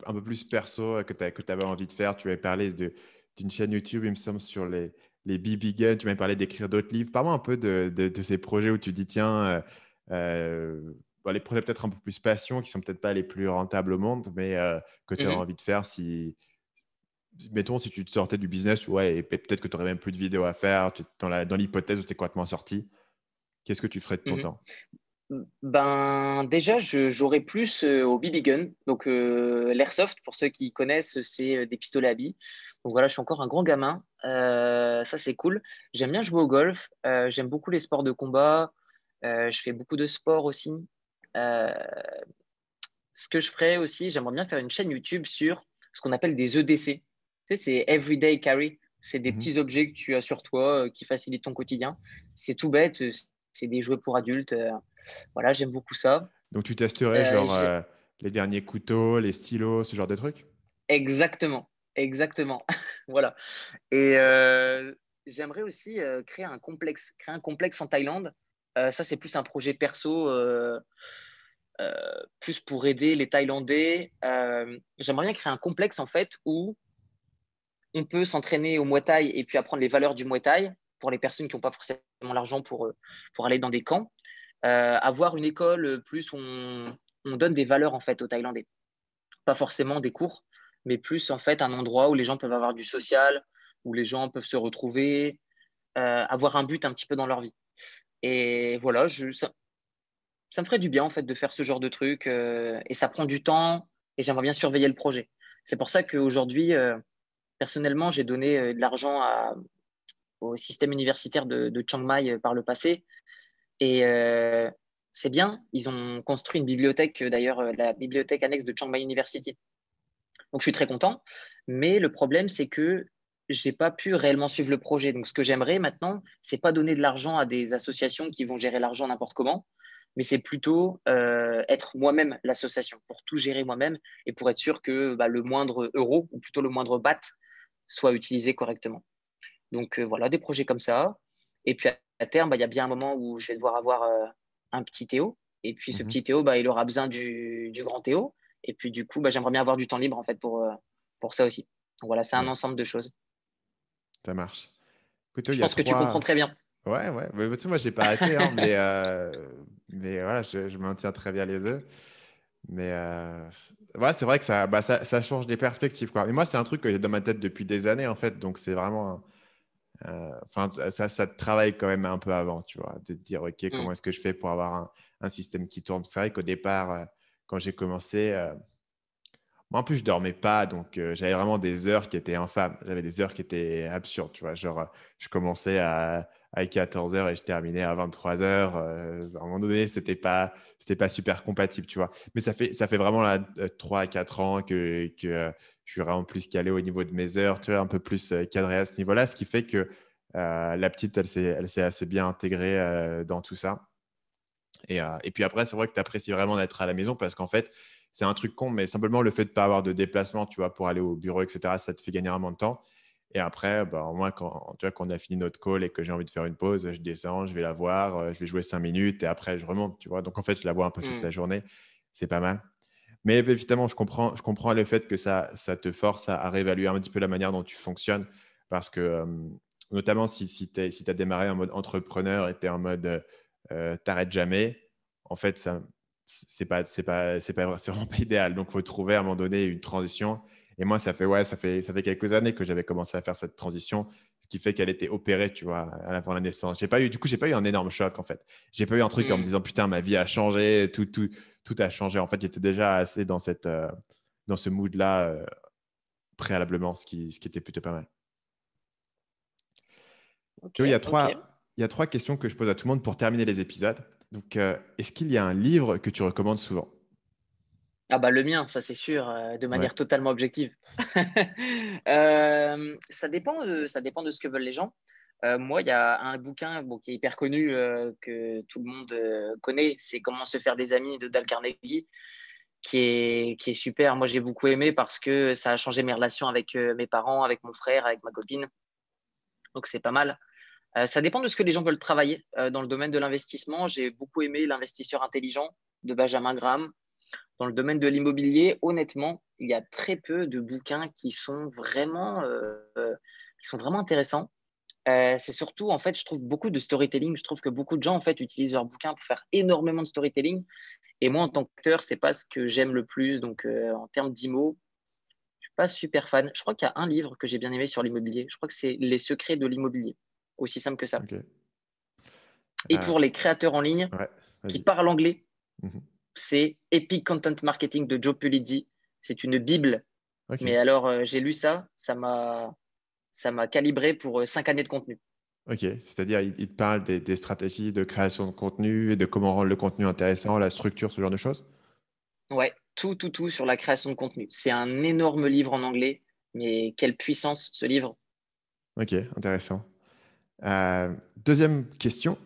S1: un peu plus perso que tu avais envie de faire. Tu avais parlé d'une chaîne YouTube, il me semble, sur les BB Guns. Tu m'avais parlé d'écrire d'autres livres. Parle-moi un peu de ces projets où tu dis, tiens, bon, les projets peut-être un peu plus passion, qui sont peut-être pas les plus rentables au monde, mais que tu as
S2: Mhm,
S1: envie de faire mettons, si tu te sortais du business, ouais, et peut-être que tu n'aurais même plus de vidéos à faire, dans l'hypothèse où tu es complètement sorti. Qu'est-ce que tu ferais de ton
S2: mhm.
S1: temps?
S2: Ben, déjà, j'aurais plus au BB gun. Donc, l'airsoft, pour ceux qui connaissent, c'est des pistolets à billes. Donc, voilà, je suis encore un grand gamin. Ça, c'est cool. J'aime bien jouer au golf. J'aime beaucoup les sports de combat. Je fais beaucoup de sport aussi. Euh, Ce que je ferais aussi, j'aimerais bien faire une chaîne YouTube sur ce qu'on appelle des EDC. Tu sais, c'est Everyday Carry. C'est des
S1: Mhm.
S2: petits objets que tu as sur toi qui facilitent ton quotidien. C'est tout bête. C'est des jouets pour adultes. Voilà, j'aime beaucoup ça.
S1: Donc, tu testerais
S2: Euh,
S1: genre
S2: j'ai-
S1: les derniers couteaux, les stylos, ce genre de trucs?
S2: Exactement, exactement. Voilà. Et j'aimerais aussi créer un complexe en Thaïlande. Ça, c'est plus un projet perso, plus pour aider les Thaïlandais. J'aimerais bien créer un complexe en fait où on peut s'entraîner au Muay Thai et puis apprendre les valeurs du Muay Thai pour les personnes qui n'ont pas forcément l'argent pour aller dans des camps. Avoir une école plus où on donne des valeurs en fait aux Thaïlandais. Pas forcément des cours, mais plus en fait un endroit où les gens peuvent avoir du social, où les gens peuvent se retrouver, avoir un but un petit peu dans leur vie. Et voilà, ça me ferait du bien en fait de faire ce genre de truc et ça prend du temps et j'aimerais bien surveiller le projet. C'est pour ça qu'aujourd'hui, personnellement, j'ai donné de l'argent au système universitaire de Chiang Mai par le passé et c'est bien. Ils ont construit une bibliothèque, d'ailleurs, la bibliothèque annexe de Chiang Mai University. Donc, je suis très content. Mais le problème, c'est que j'ai pas pu réellement suivre le projet. Donc, ce que j'aimerais maintenant, c'est pas donner de l'argent à des associations qui vont gérer l'argent n'importe comment, mais c'est plutôt être moi-même l'association pour tout gérer moi-même et pour être sûr que bah, le moindre euro ou plutôt le moindre baht soit utilisé correctement. Donc, voilà, des projets comme ça. Et puis, à terme, bah, il y a bien un moment où je vais devoir avoir un petit Théo. Et puis, ce
S1: Mhm.
S2: petit Théo, bah, il aura besoin du grand Théo. Et puis, du coup, bah, j'aimerais bien avoir du temps libre en fait pour ça aussi. Donc, voilà, c'est un
S1: Ouais,
S2: ensemble de choses.
S1: ça marche. Écoute, il
S2: Je
S1: y a
S2: pense que tu comprends
S1: trois.
S2: très bien.
S1: Ouais, ouais. Mais, tu sais, moi, j'ai pas arrêté, hein, mais voilà, je maintiens très bien les deux. Mais ouais, c'est vrai que ça change des perspectives, quoi. Mais moi, c'est un truc que j'ai dans ma tête depuis des années, en fait. Donc, c'est vraiment. Enfin, ça te travaille quand même un peu avant, tu vois, de te dire, OK, comment
S2: Mm,
S1: est-ce que je fais pour avoir un système qui tourne? C'est vrai qu'au départ, quand j'ai commencé, moi, en plus, je dormais pas, donc j'avais vraiment des heures qui étaient infâmes. J'avais des heures qui étaient absurdes, tu vois. Genre, je commençais à 14 heures et je terminais à 23 heures. À un moment donné, c'était pas super compatible, tu vois. Mais ça fait vraiment là, 3 à 4 ans que je suis vraiment plus calé au niveau de mes heures, tu vois, un peu plus cadré à ce niveau-là, ce qui fait que la petite, elle s'est assez bien intégrée dans tout ça. Et puis après, c'est vrai que tu apprécies vraiment d'être à la maison parce qu'en fait, c'est un truc con, mais simplement le fait de ne pas avoir de déplacement, tu vois, pour aller au bureau, etc., ça te fait gagner vraiment de temps. Et après, bah, au moins, tu vois, quand on a fini notre call et que j'ai envie de faire une pause, je descends, je vais la voir, je vais jouer 5 minutes et après, je remonte, tu vois. Donc, en fait, je la vois un peu toute
S2: mm.
S1: la journée. C'est pas mal. Mais évidemment, je comprends le fait que ça te force à réévaluer un petit peu la manière dont tu fonctionnes parce que, notamment si tu as démarré en mode entrepreneur et tu es en mode, tu jamais, en fait, ça c'est vraiment pas idéal. Donc, il faut trouver à un moment donné une transition et moi, ça fait quelques années que j'avais commencé à faire cette transition, ce qui fait qu'elle était opérée, tu vois, avant la naissance. J'ai pas eu un énorme choc, en fait. J'ai pas eu un truc en me
S2: Hmm.
S1: disant: «Putain, ma vie a changé, tout a changé. En fait, j'étais déjà assez dans ce mood-là préalablement, ce qui était plutôt pas mal.
S2: Ok,
S1: Théo,
S2: ok.
S1: il y a trois questions que je pose à tout le monde pour terminer les épisodes. Donc, est-ce qu'il y a un livre que tu recommandes souvent?
S2: Ah bah le mien, ça c'est sûr, de
S1: Ouais.
S2: manière totalement objective. Ça dépend de ce que veulent les gens. Moi, il y a un bouquin bon, qui est hyper connu, que tout le monde connaît, c'est Comment se faire des amis de Dale Carnegie, qui est super. Moi, j'ai beaucoup aimé parce que ça a changé mes relations avec mes parents, avec mon frère, avec ma copine. Donc, c'est pas mal. Ça dépend de ce que les gens veulent travailler. Dans le domaine de l'investissement, j'ai beaucoup aimé L'investisseur intelligent de Benjamin Graham. Dans le domaine de l'immobilier, honnêtement, il y a très peu de bouquins qui sont vraiment intéressants. C'est surtout, en fait, je trouve beaucoup de storytelling. Je trouve que beaucoup de gens, en fait, utilisent leurs bouquins pour faire énormément de storytelling. Et moi, en tant qu'auteur, c'est pas ce que j'aime le plus. Donc, en termes d'IMO, je suis pas super fan. Je crois qu'il y a un livre que j'ai bien aimé sur l'immobilier. Je crois que c'est Les secrets de l'immobilier. Aussi simple que ça.
S1: Ok.
S2: Et pour les créateurs en ligne
S1: Ouais,
S2: qui
S1: vas-y.
S2: parlent anglais,
S1: Mhm.
S2: c'est Epic Content Marketing de Joe Pulizzi. C'est une bible. Mais
S1: Ok.
S2: alors, j'ai lu ça, ça m'a calibré pour 5 années de contenu.
S1: Ok. C'est-à-dire, il te parle des stratégies de création de contenu et de comment rendre le contenu intéressant, la structure, ce genre de choses.
S2: Ouais, tout sur la création de contenu. C'est un énorme livre en anglais, mais quelle puissance ce livre.
S1: Ok, intéressant. Deuxième question.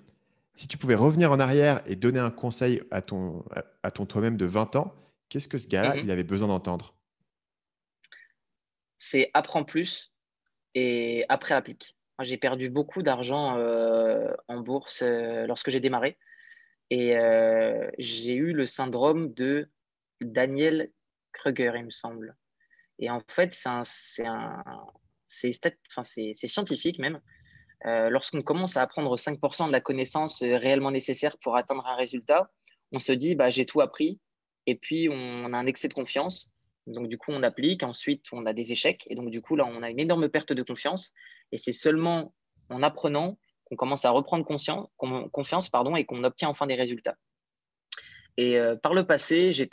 S1: Si tu pouvais revenir en arrière et donner un conseil à ton toi-même de 20 ans, qu'est-ce que ce gars-là,
S2: Mhm.
S1: il avait besoin d'entendre?
S2: C'est apprends plus et après applique. Moi, j'ai perdu beaucoup d'argent en bourse lorsque j'ai démarré et j'ai eu le syndrome de Daniel Kruger, il me semble. Et en fait, c'est scientifique même. Lorsqu'on commence à apprendre 5% de la connaissance réellement nécessaire pour atteindre un résultat, on se dit, bah, j'ai tout appris, et puis on a un excès de confiance. Donc, du coup, on applique, ensuite, on a des échecs, et donc, du coup, là, on a une énorme perte de confiance. Et c'est seulement en apprenant qu'on commence à reprendre confiance pardon, et qu'on obtient enfin des résultats. Et par le passé, je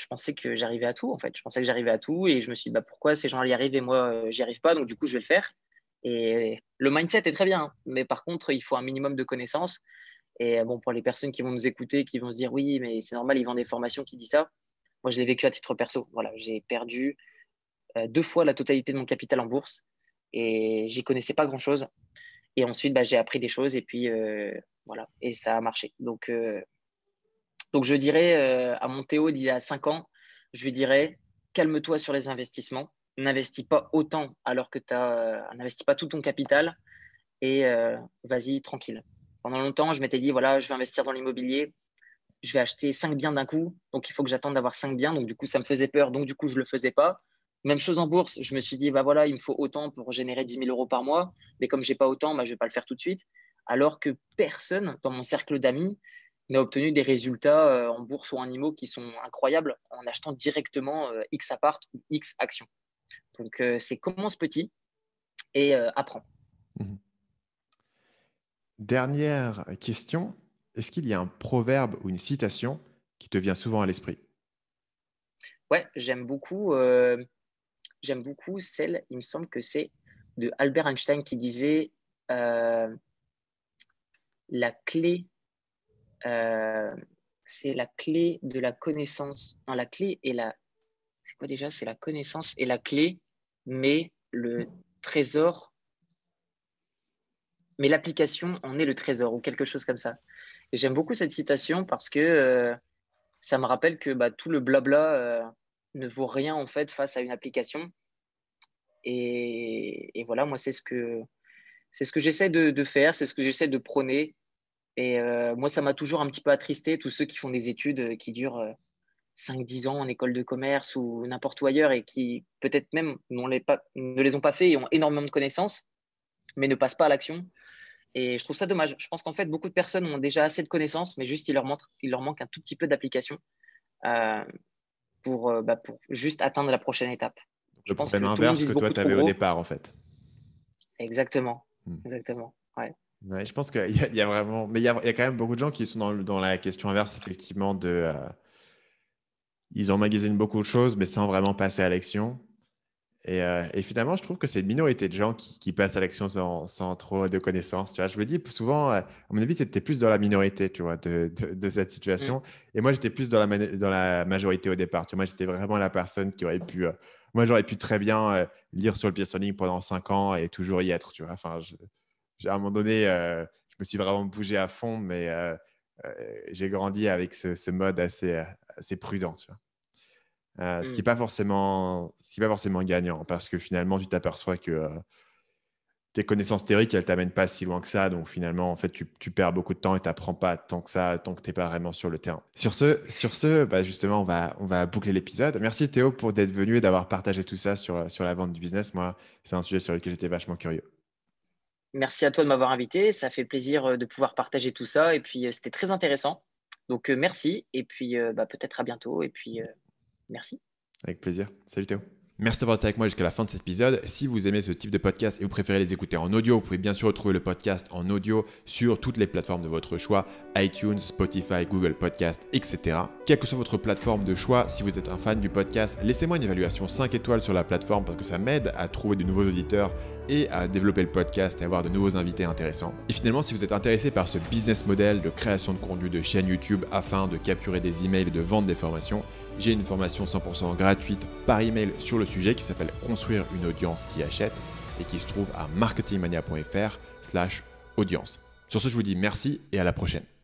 S2: pensais que j'arrivais à tout en fait. Je pensais que j'arrivais à tout et je me suis dit bah, pourquoi ces gens y arrivent et moi j'y arrive pas, donc du coup je vais le faire. Et le mindset est très bien, hein, mais par contre il faut un minimum de connaissances. Et bon, pour les personnes qui vont nous écouter, qui vont se dire oui, mais c'est normal, ils vendent des formations qui disent ça. Moi je l'ai vécu à titre perso. Voilà, j'ai perdu 2 fois la totalité de mon capital en bourse et j'y connaissais pas grand chose. Et ensuite bah, j'ai appris des choses et puis voilà, et ça a marché. Donc, je dirais à mon Théo d'il y a 5 ans, je lui dirais, calme-toi sur les investissements, n'investis pas autant alors que tu n'investis pas tout ton capital et vas-y tranquille. Pendant longtemps, je m'étais dit, voilà, je vais investir dans l'immobilier, je vais acheter 5 biens d'un coup, donc il faut que j'attende d'avoir 5 biens, donc du coup, ça me faisait peur, donc du coup, je ne le faisais pas. Même chose en bourse, je me suis dit, bah voilà, il me faut autant pour générer 10 000 euros par mois, mais comme j'ai pas autant, bah, je vais pas le faire tout de suite. Alors que personne dans mon cercle d'amis n'a obtenu des résultats en bourse ou en IMO qui sont incroyables en achetant directement X appart ou X actions. Donc, c'est commence petit et apprends.
S1: Mhm. Dernière question. Est-ce qu'il y a un proverbe ou une citation qui te vient souvent à l'esprit?
S2: Ouais, j'aime beaucoup celle, il me semble que c'est de Albert Einstein qui disait euh, la clé, euh, c'est la clé de la connaissance. Non, la clé et la. C'est quoi déjà? C'est la connaissance et la clé, mais le trésor, mais l'application en est le trésor ou quelque chose comme ça. Et j'aime beaucoup cette citation parce que ça me rappelle que bah, tout le blabla ne vaut rien en fait face à une application. Et voilà, moi, c'est ce que j'essaie de faire, c'est ce que j'essaie de prôner. Et moi, ça m'a toujours un petit peu attristé, tous ceux qui font des études qui durent 5-10 ans en école de commerce ou n'importe où ailleurs et qui peut-être même ne les ont pas fait et ont énormément de connaissances, mais ne passent pas à l'action. Et je trouve ça dommage. Je pense qu'en fait, beaucoup de personnes ont déjà assez de connaissances, mais juste il leur manque un tout petit peu d'application euh, pour juste atteindre la prochaine étape. Je
S1: Le
S2: pense
S1: problème
S2: que tout le monde
S1: inverse que
S2: vise
S1: toi,
S2: beaucoup
S1: tu
S2: trop
S1: avais au
S2: gros.
S1: départ, en fait.
S2: Exactement.
S1: Hmm.
S2: Exactement. Ouais.
S1: Ouais, je pense qu'il y a vraiment. Mais il y a quand même beaucoup de gens qui sont dans la question inverse, effectivement, ils emmagasinent beaucoup de choses, mais sans vraiment passer à l'action. Et finalement, je trouve que c'est une minorité de gens qui passent à l'action sans trop de connaissances. Tu vois, je me dis souvent, à mon avis, tu étais plus dans la minorité, tu vois, de cette
S2: Mm.
S1: situation. Et moi, j'étais plus dans la majorité au départ. Tu vois, moi, j'étais vraiment la personne qui aurait pu. Moi, j'aurais pu très bien lire sur le pied sur ligne pendant 5 ans et toujours y être. Tu vois, enfin, à un moment donné, je me suis vraiment bougé à fond, mais j'ai grandi avec ce mode assez prudent. Tu vois. Ce qui
S2: Mm.
S1: n'est pas forcément gagnant parce que finalement, tu t'aperçois que tes connaissances théoriques, elles ne t'amènent pas si loin que ça. Donc finalement, en fait, tu perds beaucoup de temps et tu n'apprends pas tant que ça, tant que tu n'es pas vraiment sur le terrain. Sur ce bah, justement, on va boucler l'épisode. Merci Théo pour d'être venu et d'avoir partagé tout ça sur la vente du business. Moi, c'est un sujet sur lequel j'étais vachement curieux.
S2: Merci à toi de m'avoir invité. Ça fait plaisir de pouvoir partager tout ça. Et puis, c'était très intéressant. Donc, merci. Et puis, peut-être à bientôt. Et puis, merci.
S1: Avec plaisir. Salut Théo. Merci d'avoir été avec moi jusqu'à la fin de cet épisode. Si vous aimez ce type de podcast et vous préférez les écouter en audio, vous pouvez bien sûr retrouver le podcast en audio sur toutes les plateformes de votre choix, iTunes, Spotify, Google Podcast, etc. Quelle que soit votre plateforme de choix, si vous êtes un fan du podcast, laissez-moi une évaluation 5 étoiles sur la plateforme parce que ça m'aide à trouver de nouveaux auditeurs et à développer le podcast et avoir de nouveaux invités intéressants. Et finalement, si vous êtes intéressé par ce business model de création de contenu de chaîne YouTube afin de capturer des emails et de vendre des formations, j'ai une formation 100% gratuite par email sur le sujet qui s'appelle Construire une audience qui achète et qui se trouve à marketingmania.fr/audience. Sur ce, je vous dis merci et à la prochaine.